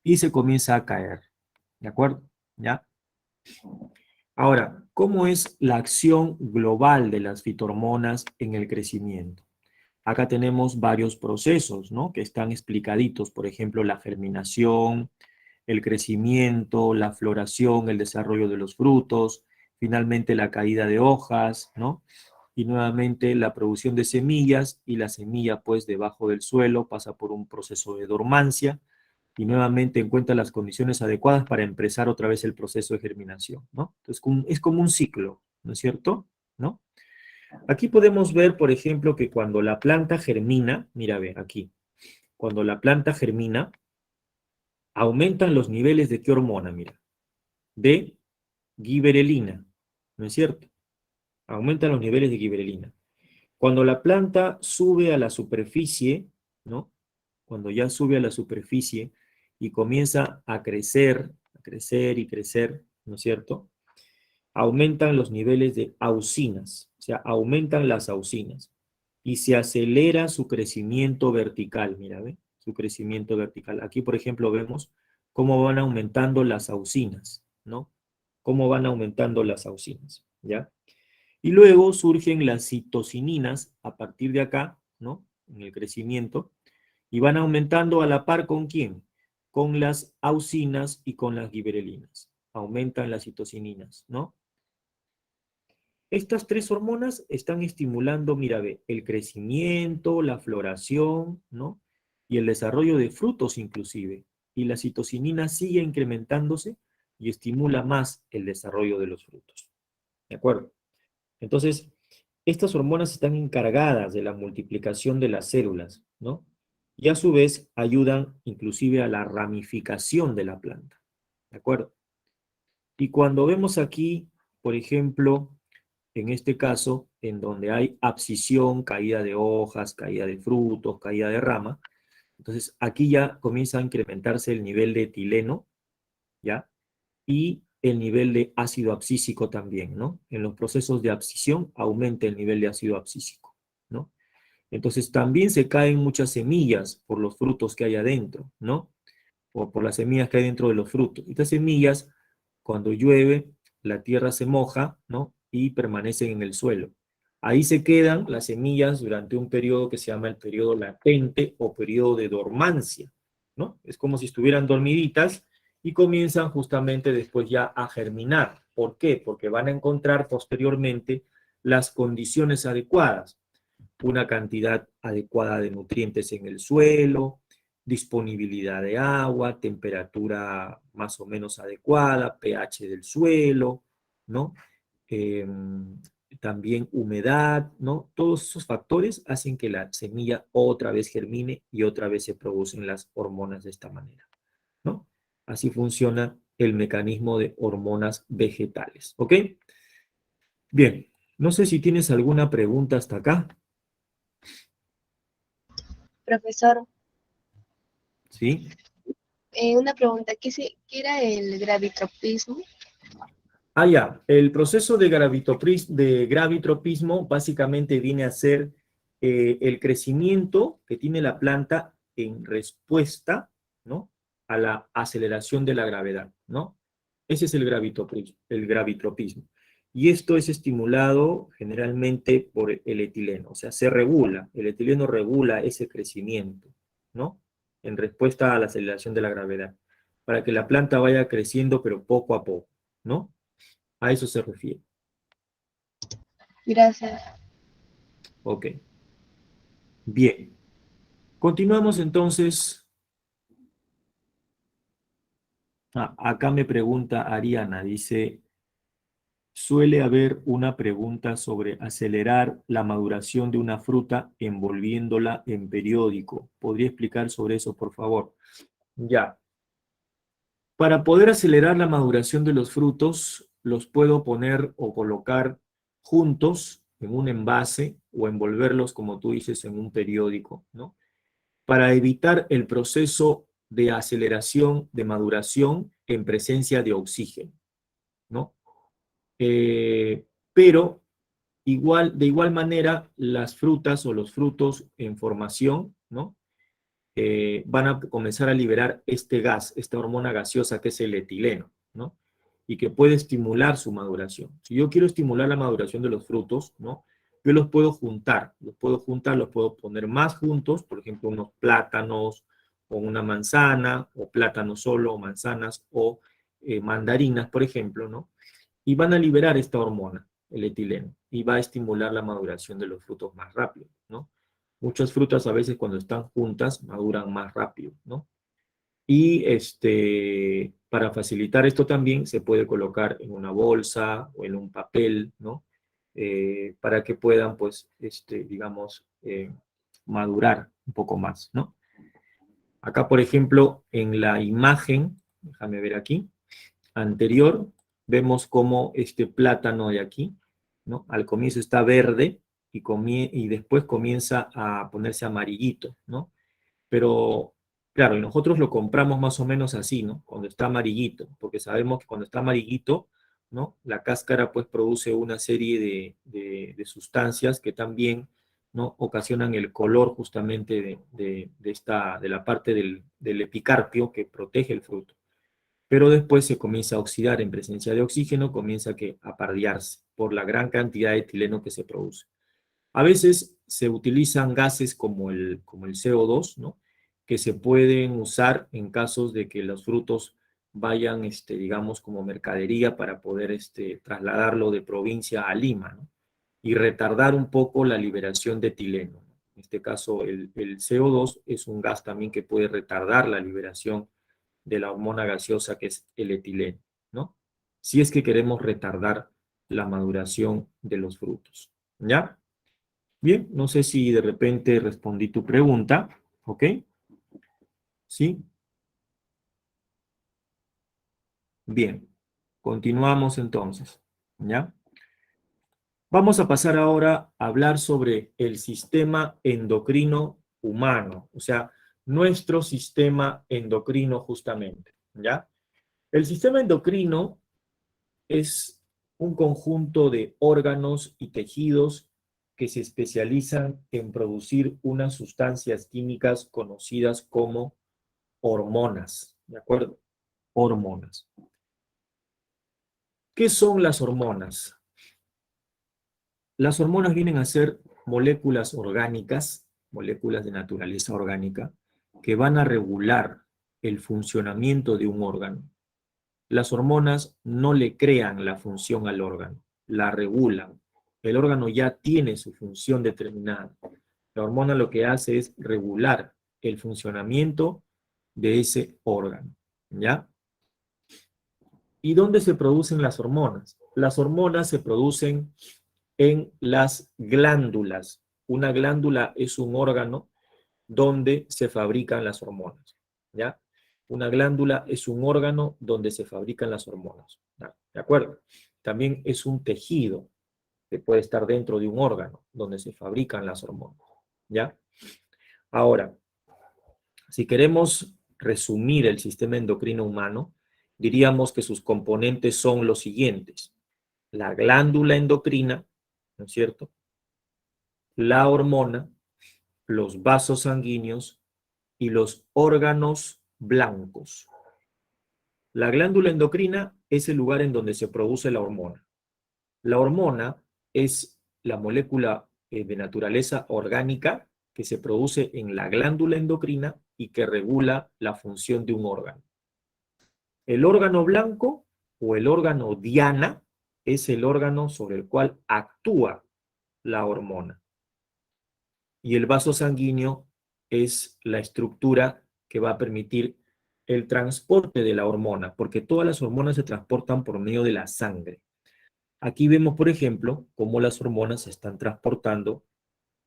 y se comienza a caer, ¿de acuerdo? ¿Ya? Ahora, ¿cómo es la acción global de las fitohormonas en el crecimiento? Acá tenemos varios procesos, ¿no? Que están explicaditos, por ejemplo, la germinación, el crecimiento, la floración, el desarrollo de los frutos, finalmente la caída de hojas, ¿no? y nuevamente la producción de semillas, y la semilla pues debajo del suelo pasa por un proceso de dormancia, y nuevamente encuentra las condiciones adecuadas para empezar otra vez el proceso de germinación, ¿no? Entonces es como un ciclo, ¿no es cierto? ¿No? Aquí podemos ver, por ejemplo, que cuando la planta germina, mira, ve, aquí, cuando la planta germina, aumentan los niveles de qué hormona, mira, de giberelina, ¿no es cierto? Aumentan los niveles de giberelina. Cuando la planta sube a la superficie, ¿no? Cuando ya sube a la superficie y comienza a crecer y crecer, ¿no es cierto? Aumentan los niveles de auxinas, o sea, aumentan las auxinas y se acelera su crecimiento vertical, mira, ¿ve? Su crecimiento vertical. Aquí, por ejemplo, vemos cómo van aumentando las auxinas, ¿no? Cómo van aumentando las auxinas, ¿ya? Y luego surgen las citocininas a partir de acá, ¿no? En el crecimiento, y van aumentando a la par ¿con quién? Con las auxinas y con las giberelinas. Aumentan las citocininas, ¿no? Estas tres hormonas están estimulando, mira, ve, el crecimiento, la floración, ¿no? Y el desarrollo de frutos inclusive. Y la citocinina sigue incrementándose y estimula más el desarrollo de los frutos. ¿De acuerdo? Entonces, estas hormonas están encargadas de la multiplicación de las células, ¿no? Y a su vez ayudan inclusive a la ramificación de la planta. ¿De acuerdo? Y cuando vemos aquí, por ejemplo, en este caso, en donde hay abscisión, caída de hojas, caída de frutos, caída de rama, entonces aquí ya comienza a incrementarse el nivel de etileno, ¿ya? Y el nivel de ácido abscísico también, ¿no? En los procesos de abscisión aumenta el nivel de ácido abscísico, ¿no? Entonces también se caen muchas semillas por los frutos que hay adentro, ¿no? O por las semillas que hay dentro de los frutos. Estas semillas, cuando llueve, la tierra se moja, ¿no? Y permanecen en el suelo. Ahí se quedan las semillas durante un periodo que se llama el periodo latente o periodo de dormancia, ¿no? Es como si estuvieran dormiditas y comienzan justamente después ya a germinar. ¿Por qué? Porque van a encontrar posteriormente las condiciones adecuadas, una cantidad adecuada de nutrientes en el suelo, disponibilidad de agua, temperatura más o menos adecuada, pH del suelo, ¿no? Eh, También humedad, ¿no? Todos esos factores hacen que la semilla otra vez germine y otra vez se producen las hormonas de esta manera, ¿no? Así funciona el mecanismo de hormonas vegetales, ¿ok? Bien, no sé si tienes alguna pregunta hasta acá, Profesor, ¿sí? una pregunta, ¿qué era el gravitropismo? Ah, ya. El proceso de gravitropismo básicamente viene a ser el crecimiento que tiene la planta en respuesta, ¿no? A la aceleración de la gravedad, ¿no? Ese es el gravitropismo. Y esto es estimulado generalmente por el etileno, o sea, se regula, el etileno regula ese crecimiento, ¿no? En respuesta a la aceleración de la gravedad, para que la planta vaya creciendo, pero poco a poco, ¿no? A eso se refiere. Gracias. Ok. Bien. Continuamos entonces. Acá me pregunta Ariana, dice, suele haber una pregunta sobre acelerar la maduración de una fruta envolviéndola en periódico. ¿Podría explicar sobre eso, por favor? Ya. Para poder acelerar la maduración de los frutos, los puedo poner o colocar juntos en un envase o envolverlos, como tú dices, en un periódico, ¿no? Para evitar el proceso de aceleración, de maduración en presencia de oxígeno, ¿no? Pero de igual manera, las frutas o los frutos en formación, ¿no? Van a comenzar a liberar este gas, esta hormona gaseosa que es el etileno, ¿no? Y que puede estimular su maduración. Si yo quiero estimular la maduración de los frutos, ¿no? Yo los puedo juntar, los puedo poner más juntos, por ejemplo, unos plátanos o una manzana, o plátanos solo, o manzanas, o mandarinas, por ejemplo, ¿no? Y van a liberar esta hormona. el etileno, y va a estimular la maduración de los frutos más rápido, ¿no? Muchas frutas a veces cuando están juntas maduran más rápido, ¿no? Y para facilitar esto también se puede colocar en una bolsa o en un papel, ¿no? Para que puedan, pues, digamos, madurar un poco más, ¿no? Acá, por ejemplo, en la imagen, déjame ver aquí, anterior, vemos cómo este plátano de aquí, ¿no? Al comienzo está verde y después comienza a ponerse amarillito, ¿no? Pero, claro, nosotros lo compramos más o menos así, ¿no? Cuando está amarillito, porque sabemos que cuando está amarillito, ¿no? La cáscara pues produce una serie de sustancias que también, ¿no? Ocasionan el color justamente de la parte del epicarpio que protege el fruto. Pero después se comienza a oxidar en presencia de oxígeno, comienza a pardearse por la gran cantidad de etileno que se produce. A veces se utilizan gases como el CO2, ¿no? Que se pueden usar en casos de que los frutos vayan, digamos, como mercadería para poder trasladarlo de provincia a Lima, ¿no? Y retardar un poco la liberación de etileno. En este caso, el CO2 es un gas también que puede retardar la liberación de la hormona gaseosa que es el etileno, ¿no? Si es que queremos retardar la maduración de los frutos, ¿ya? Bien, no sé si de repente respondí tu pregunta, ¿ok? ¿Sí? Bien, continuamos entonces, ¿ya? Vamos a pasar ahora a hablar sobre el sistema endocrino humano, o sea, nuestro sistema endocrino justamente, ¿ya? El sistema endocrino es un conjunto de órganos y tejidos que se especializan en producir unas sustancias químicas conocidas como hormonas, ¿de acuerdo? Hormonas. ¿Qué son las hormonas? Las hormonas vienen a ser moléculas orgánicas, moléculas de naturaleza orgánica, que van a regular el funcionamiento de un órgano. Las hormonas no le crean la función al órgano, la regulan. El órgano ya tiene su función determinada. La hormona lo que hace es regular el funcionamiento de ese órgano, ¿ya? ¿Y dónde se producen las hormonas? Las hormonas se producen en las glándulas. Una glándula es un órgano donde se fabrican las hormonas, ¿ya? Una glándula es un órgano donde se fabrican las hormonas, ¿de acuerdo? También es un tejido que puede estar dentro de un órgano donde se fabrican las hormonas, ¿ya? Ahora, si queremos resumir el sistema endocrino humano, diríamos que sus componentes son los siguientes: la glándula endocrina, ¿no es cierto?, la hormona, los vasos sanguíneos y los órganos blancos. La glándula endocrina es el lugar en donde se produce la hormona. La hormona es la molécula de naturaleza orgánica que se produce en la glándula endocrina y que regula la función de un órgano. El órgano blanco o el órgano diana es el órgano sobre el cual actúa la hormona. Y el vaso sanguíneo es la estructura que va a permitir el transporte de la hormona, porque todas las hormonas se transportan por medio de la sangre. Aquí vemos, por ejemplo, cómo las hormonas se están transportando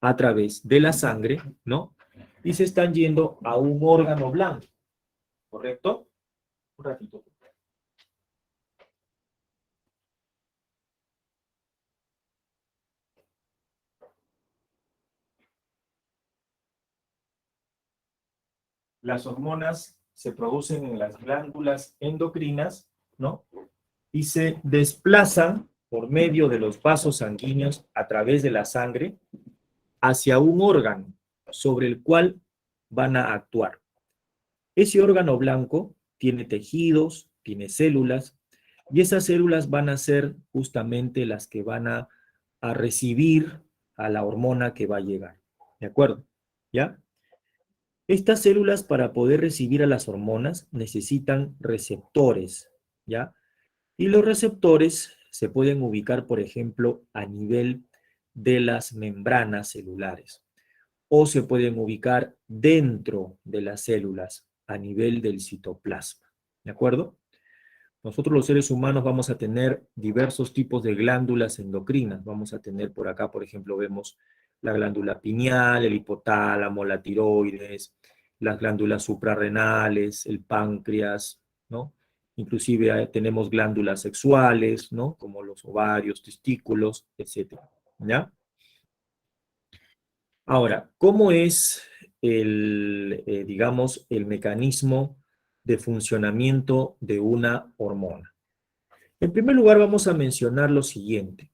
a través de la sangre, ¿no? Y se están yendo a un órgano blanco, ¿correcto? Un ratito. Las hormonas se producen en las glándulas endocrinas, ¿no? Y se desplazan por medio de los vasos sanguíneos a través de la sangre hacia un órgano sobre el cual van a actuar. Ese órgano blanco tiene tejidos, tiene células, y esas células van a ser justamente las que van a recibir a la hormona que va a llegar. ¿De acuerdo? ¿Ya? Estas células, para poder recibir a las hormonas, necesitan receptores, ¿ya? Y los receptores se pueden ubicar, por ejemplo, a nivel de las membranas celulares o se pueden ubicar dentro de las células a nivel del citoplasma. ¿De acuerdo? Nosotros los seres humanos vamos a tener diversos tipos de glándulas endocrinas. Vamos a tener por acá, por ejemplo, vemos la glándula pineal, el hipotálamo, la tiroides, las glándulas suprarrenales, el páncreas, ¿no? Inclusive tenemos glándulas sexuales, ¿no? Como los ovarios, testículos, etc. ¿Ya? Ahora, ¿cómo es digamos, el mecanismo de funcionamiento de una hormona? En primer lugar, vamos a mencionar lo siguiente.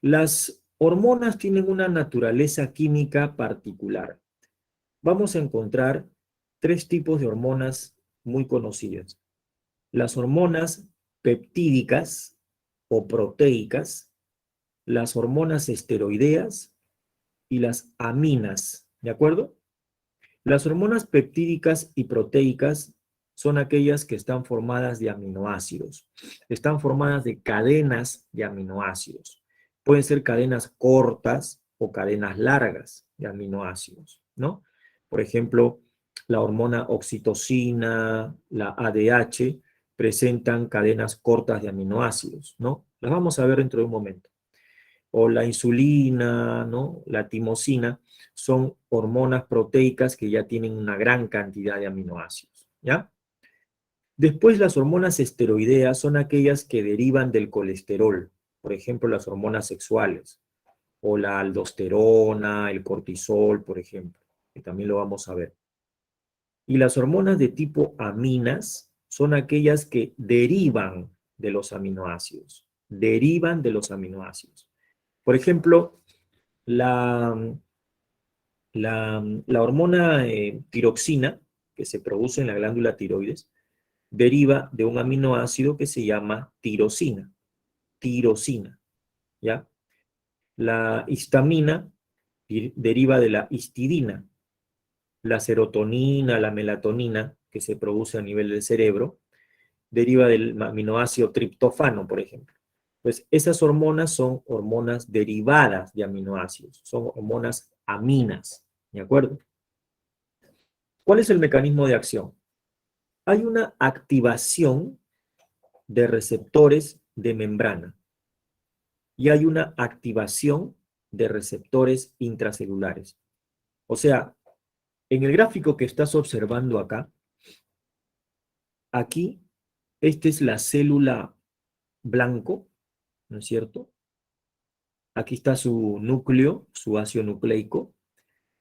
Las hormonas tienen una naturaleza química particular. Vamos a encontrar tres tipos de hormonas muy conocidas. Las hormonas peptídicas o proteicas, las hormonas esteroideas y las aminas, ¿de acuerdo? Las hormonas peptídicas y proteicas son aquellas que están formadas de aminoácidos. Están formadas de cadenas de aminoácidos. Pueden ser cadenas cortas o cadenas largas de aminoácidos, ¿no? Por ejemplo, la hormona oxitocina, la ADH, presentan cadenas cortas de aminoácidos, ¿no? Las vamos a ver dentro de un momento. O la insulina, ¿no? La timosina, son hormonas proteicas que ya tienen una gran cantidad de aminoácidos, ¿ya? Después las hormonas esteroideas son aquellas que derivan del colesterol, por ejemplo, las hormonas sexuales, o la aldosterona, el cortisol, por ejemplo, que también lo vamos a ver. Y las hormonas de tipo aminas son aquellas que derivan de los aminoácidos, derivan de los aminoácidos. Por ejemplo, la hormona tiroxina, que se produce en la glándula tiroides, deriva de un aminoácido que se llama tirosina, ¿ya? La histamina deriva de la histidina. La serotonina, la melatonina, que se produce a nivel del cerebro, deriva del aminoácido triptofano, por ejemplo. Pues esas hormonas son hormonas derivadas de aminoácidos, son hormonas aminas, ¿de acuerdo? ¿Cuál es el mecanismo de acción? Hay una activación de receptores de membrana y hay una activación de receptores intracelulares. O sea, en el gráfico que estás observando acá, aquí, esta es la célula blanco, ¿no es cierto? Aquí está su núcleo, su ácido nucleico,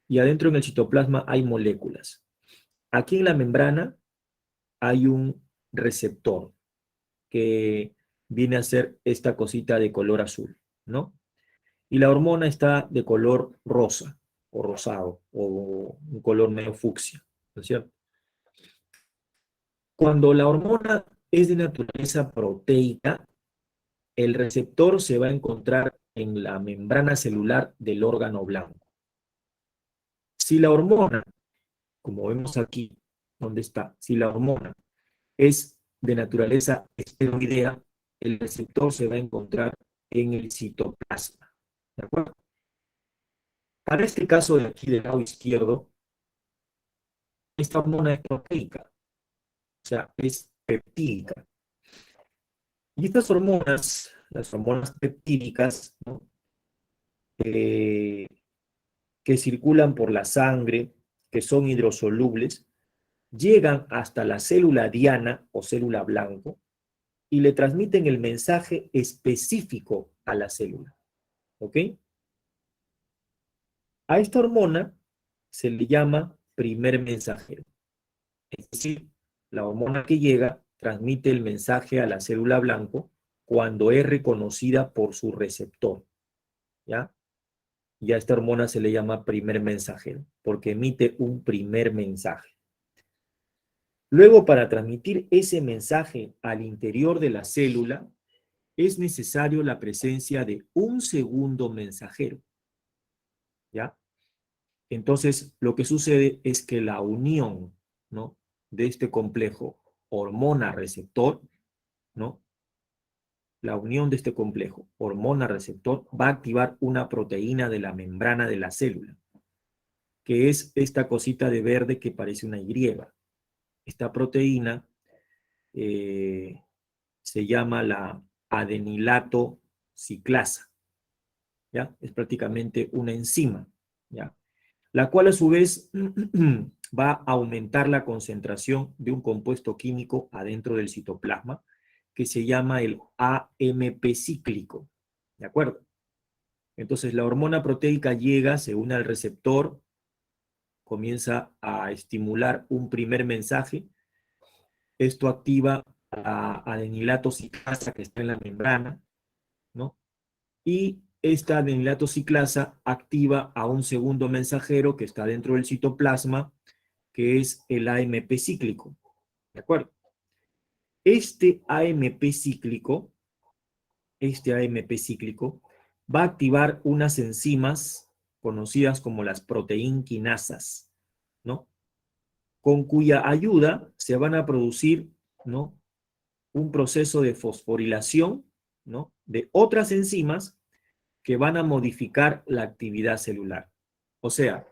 y adentro en el citoplasma hay moléculas. Aquí en la membrana hay un receptor que viene a ser esta cosita de color azul, ¿no? Y la hormona está de color rosa, o rosado, o un color medio fucsia, ¿no es cierto? Cuando la hormona es de naturaleza proteica, el receptor se va a encontrar en la membrana celular del órgano blanco. Si la hormona, como vemos aquí, ¿dónde está? Si la hormona es de naturaleza esteroidea, el receptor se va a encontrar en el citoplasma. ¿De acuerdo? Para este caso de aquí del lado izquierdo, esta hormona es proteica, o sea, es peptídica. Y estas hormonas, las hormonas peptídicas, ¿no? Que circulan por la sangre, que son hidrosolubles, llegan hasta la célula diana o célula blanco y le transmiten el mensaje específico a la célula. ¿Ok? A esta hormona se le llama primer mensajero. Es decir, la hormona que llega transmite el mensaje a la célula blanco cuando es reconocida por su receptor. ¿Ya? Y a esta hormona se le llama primer mensajero, porque emite un primer mensaje. Luego, para transmitir ese mensaje al interior de la célula, es necesario la presencia de un segundo mensajero. ¿Ya? Entonces, lo que sucede es que la unión, ¿no?, de este complejo hormona-receptor, ¿no?, la unión de este complejo, hormona-receptor, va a activar una proteína de la membrana de la célula, que es esta cosita de verde que parece una Y. Esta proteína se llama la adenilato ciclasa, ¿ya? Es prácticamente una enzima, ¿ya? La cual a su vez va a aumentar la concentración de un compuesto químico adentro del citoplasma que se llama el AMP cíclico, ¿de acuerdo? Entonces la hormona proteica llega, se une al receptor, comienza a estimular un primer mensaje. Esto activa a adenilato ciclasa que está en la membrana, ¿no? Y esta adenilato ciclasa activa a un segundo mensajero que está dentro del citoplasma, que es el AMP cíclico, ¿de acuerdo? Este AMP cíclico va a activar unas enzimas conocidas como las proteinquinasas, ¿no? Con cuya ayuda se van a producir, ¿no?, un proceso de fosforilación, ¿no?, de otras enzimas que van a modificar la actividad celular. O sea,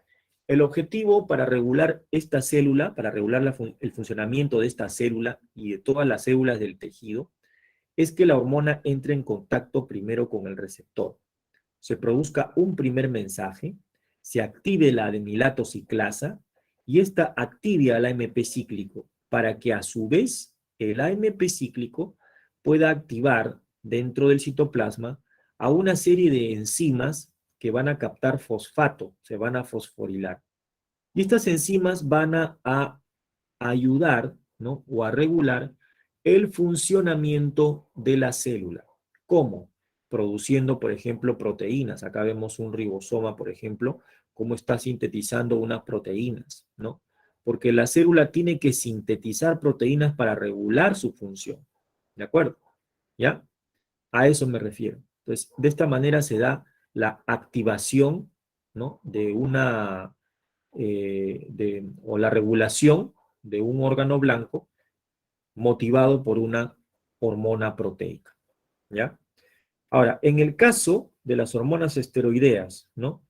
el objetivo para regular esta célula, para regular el funcionamiento de esta célula y de todas las células del tejido, es que la hormona entre en contacto primero con el receptor. Se produzca un primer mensaje, se active la adenilato ciclasa y esta active al AMP cíclico para que a su vez el AMP cíclico pueda activar dentro del citoplasma a una serie de enzimas que van a captar fosfato, se van a fosforilar. Y estas enzimas van a ayudar, ¿no?, o a regular el funcionamiento de la célula. ¿Cómo? Produciendo, por ejemplo, proteínas. Acá vemos un ribosoma, por ejemplo, cómo está sintetizando unas proteínas, ¿no? Porque la célula tiene que sintetizar proteínas para regular su función, ¿de acuerdo? ¿Ya? A eso me refiero. Entonces, de esta manera se da la activación, ¿no?, de una, o la regulación de un órgano blanco motivado por una hormona proteica, ¿ya? Ahora, en el caso de las hormonas esteroideas, ¿no?,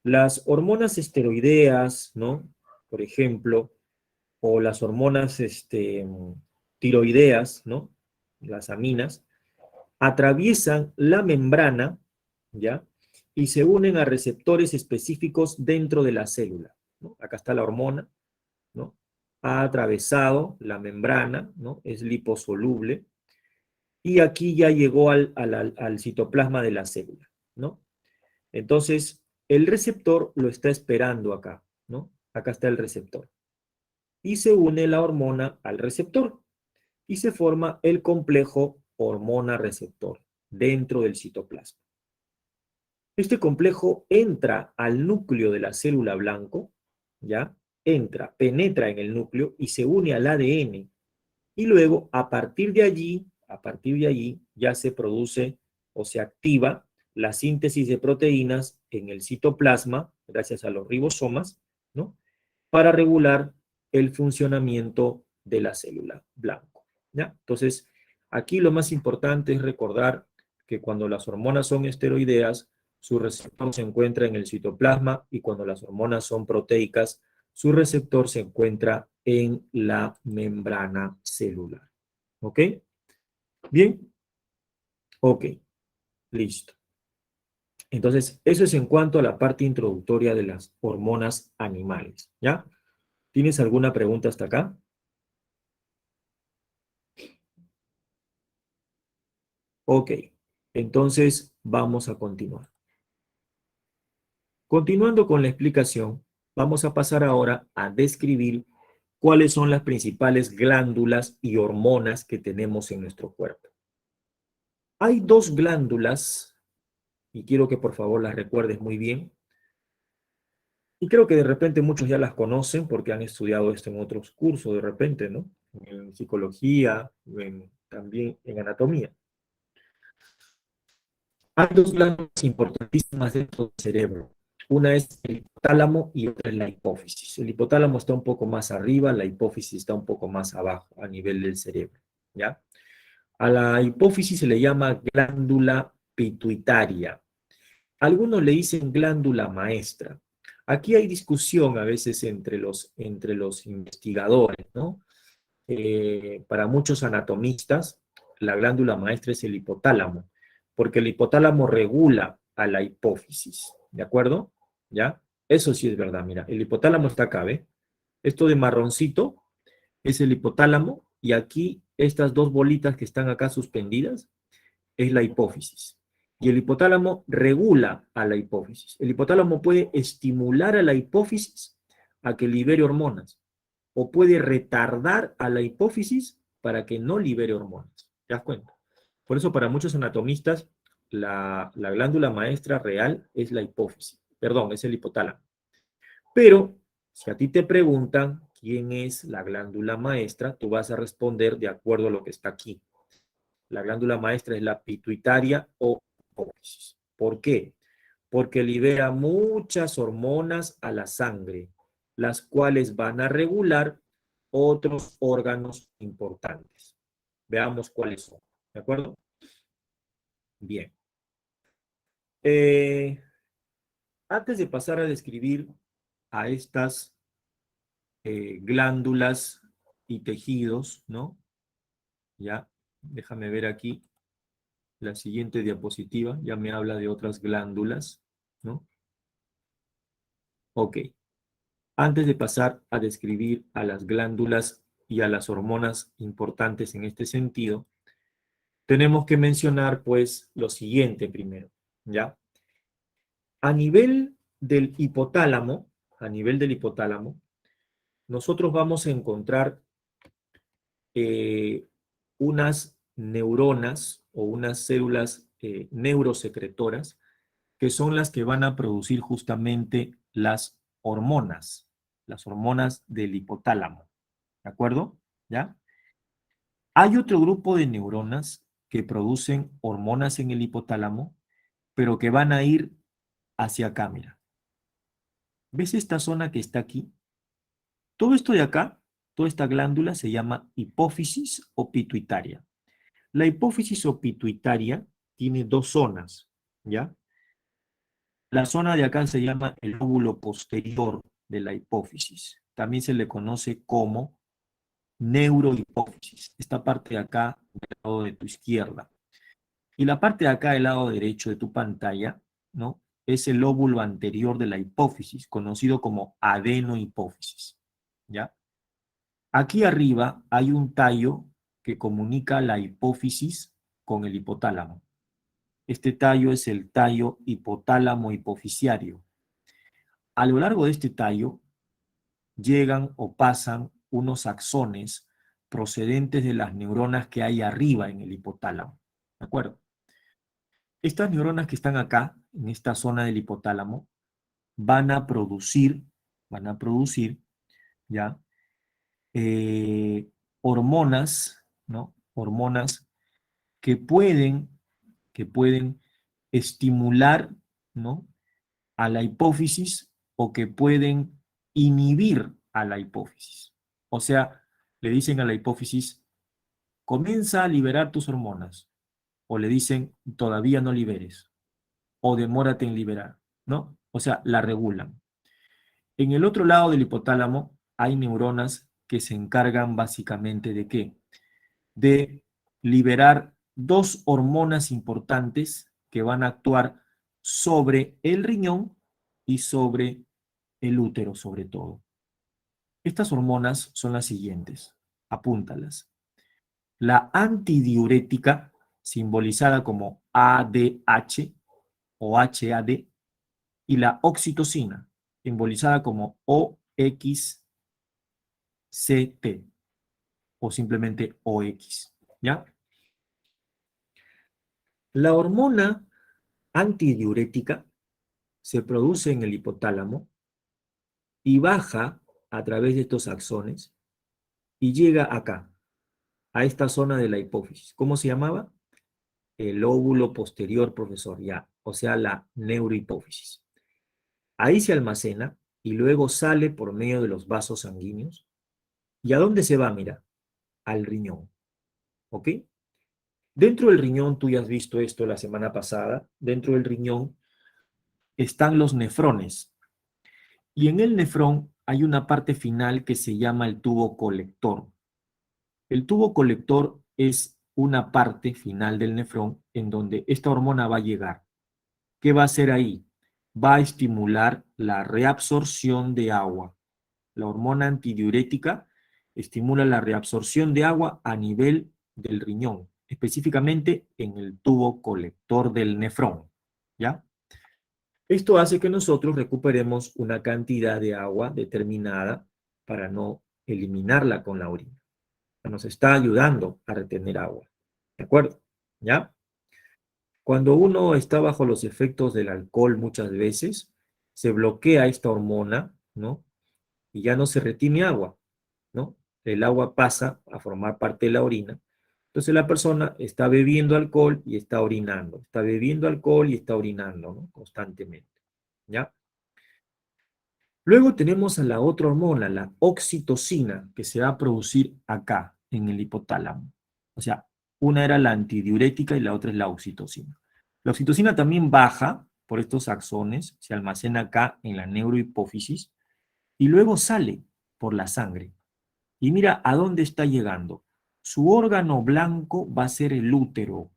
las hormonas esteroideas, ¿no?, por ejemplo, o las hormonas tiroideas, ¿no?, las aminas, atraviesan la membrana, ¿ya?, y se unen a receptores específicos dentro de la célula, ¿no? Acá está la hormona, ¿no? Ha atravesado la membrana, ¿no? Es liposoluble, y aquí ya llegó al citoplasma de la célula, ¿no? Entonces, el receptor lo está esperando acá, ¿no? Acá está el receptor. Y se une la hormona al receptor, y se forma el complejo hormona-receptor dentro del citoplasma. Este complejo entra al núcleo de la célula blanco, ¿ya? Penetra en el núcleo y se une al ADN. Y luego, a partir de allí, ya se produce o se activa la síntesis de proteínas en el citoplasma, gracias a los ribosomas, ¿no?, para regular el funcionamiento de la célula blanco, ¿ya? Entonces, aquí lo más importante es recordar que cuando las hormonas son esteroideas, su receptor se encuentra en el citoplasma, y cuando las hormonas son proteicas, su receptor se encuentra en la membrana celular. ¿Ok? ¿Bien? Ok, listo. Entonces, eso es en cuanto a la parte introductoria de las hormonas animales, ¿ya? ¿Tienes alguna pregunta hasta acá? Ok, entonces vamos a continuar. Continuando con la explicación, vamos a pasar ahora a describir cuáles son las principales glándulas y hormonas que tenemos en nuestro cuerpo. Hay dos glándulas, y quiero que por favor las recuerdes muy bien, y creo que de repente muchos ya las conocen porque han estudiado esto en otros cursos de repente, ¿no? En psicología, también en anatomía. Hay dos glándulas importantísimas dentro del cerebro. Una es el hipotálamo y otra es la hipófisis. El hipotálamo está un poco más arriba, la hipófisis está un poco más abajo, a nivel del cerebro, ¿ya? A la hipófisis se le llama glándula pituitaria. Algunos le dicen glándula maestra. Aquí hay discusión a veces entre los investigadores, ¿no? Para muchos anatomistas, la glándula maestra es el hipotálamo, porque el hipotálamo regula a la hipófisis, ¿de acuerdo? ¿Ya? Eso sí es verdad, mira, el hipotálamo está acá, ¿ve? Esto de marroncito es el hipotálamo, y aquí estas dos bolitas que están acá suspendidas es la hipófisis. Y el hipotálamo regula a la hipófisis. El hipotálamo puede estimular a la hipófisis a que libere hormonas, o puede retardar a la hipófisis para que no libere hormonas. ¿Te das cuenta? Por eso para muchos anatomistas la glándula maestra real es la hipófisis. Perdón, es el hipotálamo. Pero si a ti te preguntan quién es la glándula maestra, tú vas a responder de acuerdo a lo que está aquí. La glándula maestra es la pituitaria o hipófisis. ¿Por qué? Porque libera muchas hormonas a la sangre, las cuales van a regular otros órganos importantes. Veamos cuáles son. ¿De acuerdo? Bien. Antes de pasar a describir a estas glándulas y tejidos, ¿no? Ya, déjame ver aquí la siguiente diapositiva, ya me habla de otras glándulas, ¿no? Ok. Antes de pasar a describir a las glándulas y a las hormonas importantes en este sentido, tenemos que mencionar, pues, lo siguiente primero, ¿ya? A nivel del hipotálamo, nosotros vamos a encontrar unas neuronas o unas células neurosecretoras que son las que van a producir justamente las hormonas del hipotálamo, ¿de acuerdo? ¿Ya? Hay otro grupo de neuronas que producen hormonas en el hipotálamo, pero que van a ir hacia acá, mira. ¿Ves esta zona que está aquí? Todo esto de acá, toda esta glándula se llama hipófisis o pituitaria. La hipófisis o pituitaria tiene dos zonas, ¿ya? La zona de acá se llama el lóbulo posterior de la hipófisis. También se le conoce como neurohipófisis. Esta parte de acá, del lado de tu izquierda. Y la parte de acá, del lado derecho de tu pantalla, ¿no? Es el lóbulo anterior de la hipófisis, conocido como adenohipófisis, ¿ya? Aquí arriba hay un tallo que comunica la hipófisis con el hipotálamo. Este tallo es el tallo hipotálamo hipofisiario. A lo largo de este tallo llegan o pasan unos axones procedentes de las neuronas que hay arriba en el hipotálamo. ¿De acuerdo? Estas neuronas que están acá, en esta zona del hipotálamo, van a producir, ¿ya? Hormonas, ¿no? Hormonas que pueden estimular, ¿no? A la hipófisis, o que pueden inhibir a la hipófisis. O sea, le dicen a la hipófisis, comienza a liberar tus hormonas, o le dicen, todavía no liberes, o demórate en liberar, ¿no? O sea, la regulan. En el otro lado del hipotálamo hay neuronas que se encargan básicamente ¿de qué? De liberar dos hormonas importantes que van a actuar sobre el riñón y sobre el útero, sobre todo. Estas hormonas son las siguientes, apúntalas. La antidiurética, simbolizada como ADH o HAD, y la oxitocina, simbolizada como OXCT o simplemente OX, ¿ya? La hormona antidiurética se produce en el hipotálamo y baja a través de estos axones y llega acá, a esta zona de la hipófisis. ¿Cómo se llamaba? El lóbulo posterior, profesor, ya, o sea, la neurohipófisis. Ahí se almacena y luego sale por medio de los vasos sanguíneos. ¿Y a dónde se va? Mira, al riñón. ¿Ok? Dentro del riñón, tú ya has visto esto la semana pasada, dentro del riñón están los nefrones. Y en el nefrón hay una parte final que se llama el tubo colector. El tubo colector es una parte final del nefrón en donde esta hormona va a llegar. ¿Qué va a hacer ahí? Va a estimular la reabsorción de agua. La hormona antidiurética estimula la reabsorción de agua a nivel del riñón, específicamente en el tubo colector del nefrón, ¿ya? Esto hace que nosotros recuperemos una cantidad de agua determinada para no eliminarla con la orina. Nos está ayudando a retener agua, ¿de acuerdo? ¿Ya? Cuando uno está bajo los efectos del alcohol muchas veces, se bloquea esta hormona, ¿no? Y ya no se retiene agua, ¿no? El agua pasa a formar parte de la orina. Entonces la persona está bebiendo alcohol y está orinando, está bebiendo alcohol y está orinando, ¿no? Constantemente, ¿ya? Luego tenemos a la otra hormona, la oxitocina, que se va a producir acá, en el hipotálamo. O sea, una era la antidiurética y la otra es la oxitocina. La oxitocina también baja por estos axones, se almacena acá en la neurohipófisis y luego sale por la sangre. Y mira a dónde está llegando. Su órgano blanco va a ser el útero.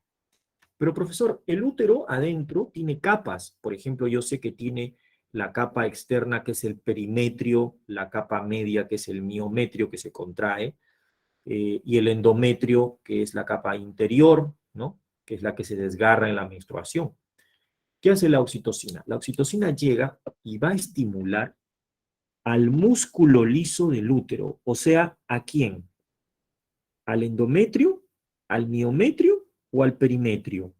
Pero profesor, el útero adentro tiene capas. Por ejemplo, yo sé que tiene la capa externa que es el perimetrio, la capa media que es el miometrio que se contrae, y el endometrio que es la capa interior, ¿no? Que es la que se desgarra en la menstruación. ¿Qué hace la oxitocina? La oxitocina llega y va a estimular al músculo liso del útero. O sea, ¿a quién? ¿Al endometrio, al miometrio o al perimetrio?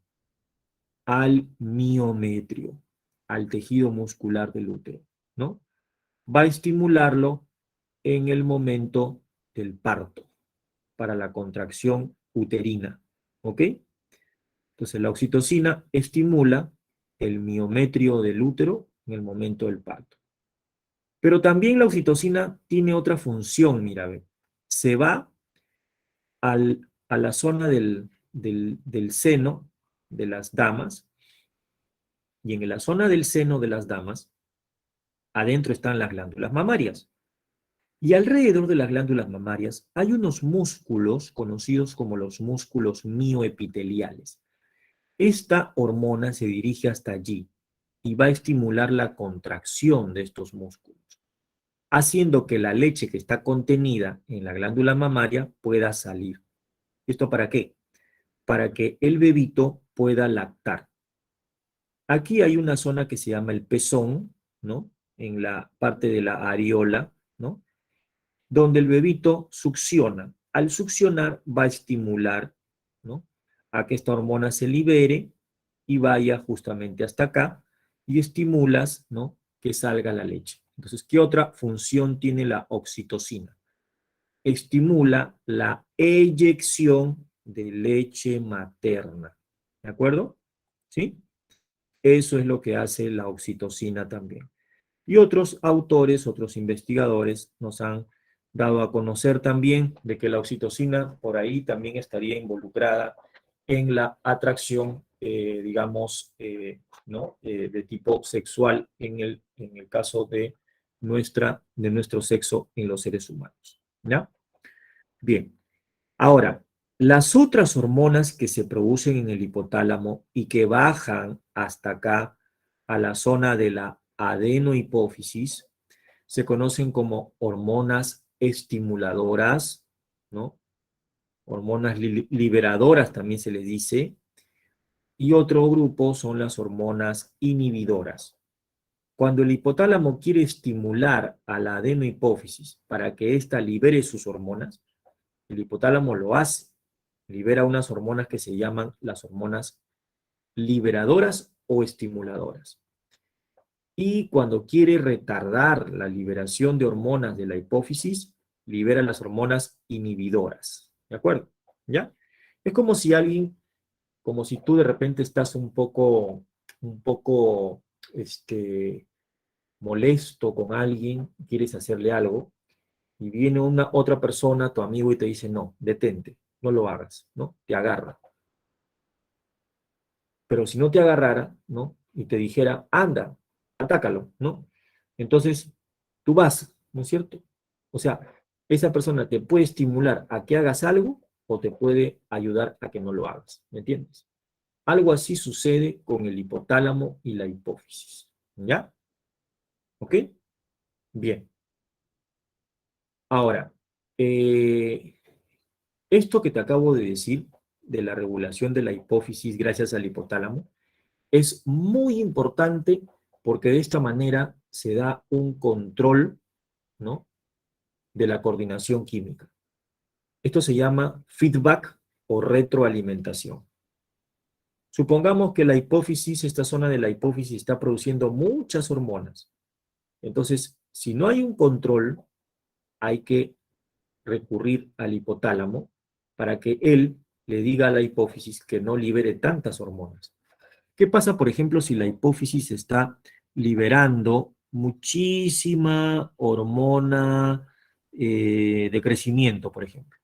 Al miometrio, al tejido muscular del útero, ¿no? Va a estimularlo en el momento del parto, para la contracción uterina, ¿ok? Entonces la oxitocina estimula el miometrio del útero en el momento del parto. Pero también la oxitocina tiene otra función, mira, ve. Se va a la zona del seno de las damas, y en la zona del seno de las damas, adentro están las glándulas mamarias. Y alrededor de las glándulas mamarias hay unos músculos conocidos como los músculos mioepiteliales. Esta hormona se dirige hasta allí y va a estimular la contracción de estos músculos, haciendo que la leche que está contenida en la glándula mamaria pueda salir. ¿Esto para qué? Para que el bebito pueda lactar. Aquí hay una zona que se llama el pezón, ¿no? En la parte de la areola, ¿no? Donde el bebito succiona. Al succionar va a estimular, ¿no? A que esta hormona se libere y vaya justamente hasta acá y estimulas, ¿no? Que salga la leche. Entonces, ¿qué otra función tiene la oxitocina? Estimula la eyección de leche materna. ¿De acuerdo? ¿Sí? Eso es lo que hace la oxitocina también. Y otros autores, otros investigadores nos han dado a conocer también de que la oxitocina por ahí también estaría involucrada en la atracción, digamos, ¿no? De tipo sexual en el caso de nuestro sexo en los seres humanos. ¿Ya? Bien. Ahora, las otras hormonas que se producen en el hipotálamo y que bajan hasta acá a la zona de la adenohipófisis se conocen como hormonas estimuladoras, ¿no? Hormonas liberadoras también se les dice. Y otro grupo son las hormonas inhibidoras. Cuando el hipotálamo quiere estimular a la adenohipófisis para que ésta libere sus hormonas, el hipotálamo lo hace. Libera unas hormonas que se llaman las hormonas liberadoras o estimuladoras. Y cuando quiere retardar la liberación de hormonas de la hipófisis, libera las hormonas inhibidoras. ¿De acuerdo? ¿Ya? Es como si como si tú de repente estás un poco, molesto con alguien, quieres hacerle algo, y viene otra persona, tu amigo, y te dice, no, detente, no lo hagas, ¿no? Te agarra. Pero si no te agarrara, ¿no? Y te dijera, anda, atácalo, ¿no? Entonces, tú vas, ¿no es cierto? O sea, esa persona te puede estimular a que hagas algo o te puede ayudar a que no lo hagas, ¿me entiendes? Algo así sucede con el hipotálamo y la hipófisis, ¿ya? ¿Ok? Bien. Ahora, esto que te acabo de decir de la regulación de la hipófisis gracias al hipotálamo es muy importante porque de esta manera se da un control, ¿no?, de la coordinación química. Esto se llama feedback o retroalimentación. Supongamos que la hipófisis, esta zona de la hipófisis está produciendo muchas hormonas. Entonces, si no hay un control, hay que recurrir al hipotálamo para que él le diga a la hipófisis que no libere tantas hormonas. ¿Qué pasa, por ejemplo, si la hipófisis está liberando muchísima hormona de crecimiento, por ejemplo?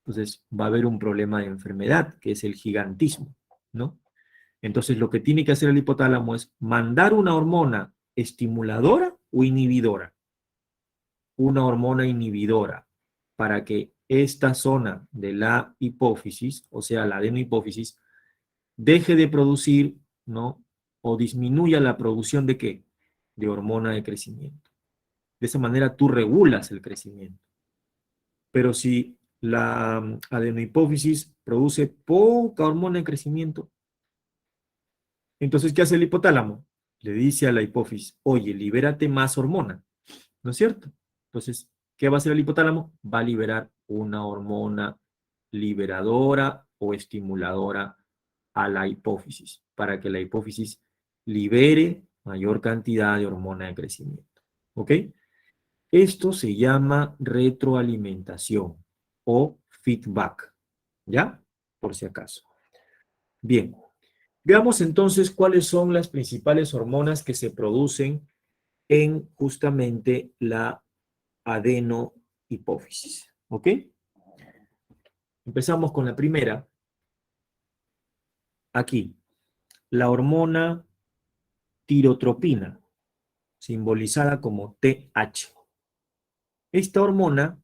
Entonces va a haber un problema de enfermedad, que es el gigantismo, ¿no? Entonces lo que tiene que hacer el hipotálamo es mandar una hormona estimuladora o inhibidora. Una hormona inhibidora para que esta zona de la hipófisis, o sea, la adenohipófisis, deje de producir, ¿no?, o disminuya la producción ¿de qué? De hormona de crecimiento. De esa manera tú regulas el crecimiento. Pero si la adenohipófisis produce poca hormona de crecimiento, entonces, ¿qué hace el hipotálamo? Le dice a la hipófisis, oye, libérate más hormona, ¿no es cierto? Entonces, ¿qué va a hacer el hipotálamo? Va a liberar una hormona liberadora o estimuladora a la hipófisis, para que la hipófisis libere mayor cantidad de hormona de crecimiento. ¿Ok? Esto se llama retroalimentación o feedback, ¿ya? Por si acaso. Bien, veamos entonces cuáles son las principales hormonas que se producen en justamente la adenohipófisis, ¿ok? Empezamos con la primera. Aquí, la hormona tirotropina, simbolizada como TH. Esta hormona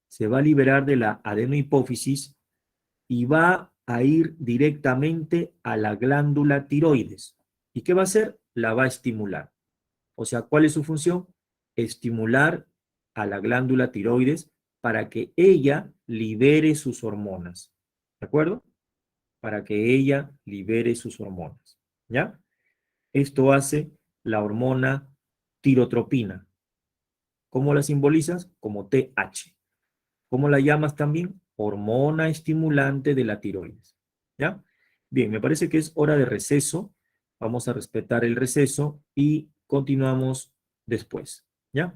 se va a liberar de la adenohipófisis y va a ir directamente a la glándula tiroides. ¿Y qué va a hacer? La va a estimular. O sea, ¿cuál es su función? Estimular a la glándula tiroides para que ella libere sus hormonas. ¿De acuerdo? Para que ella libere sus hormonas. ¿Ya? Esto hace la hormona tirotropina. ¿Cómo la simbolizas? Como TH. ¿Cómo la llamas también? Hormona estimulante de la tiroides. ¿Ya? Bien, me parece que es hora de receso. Vamos a respetar el receso y continuamos después. ¿Ya?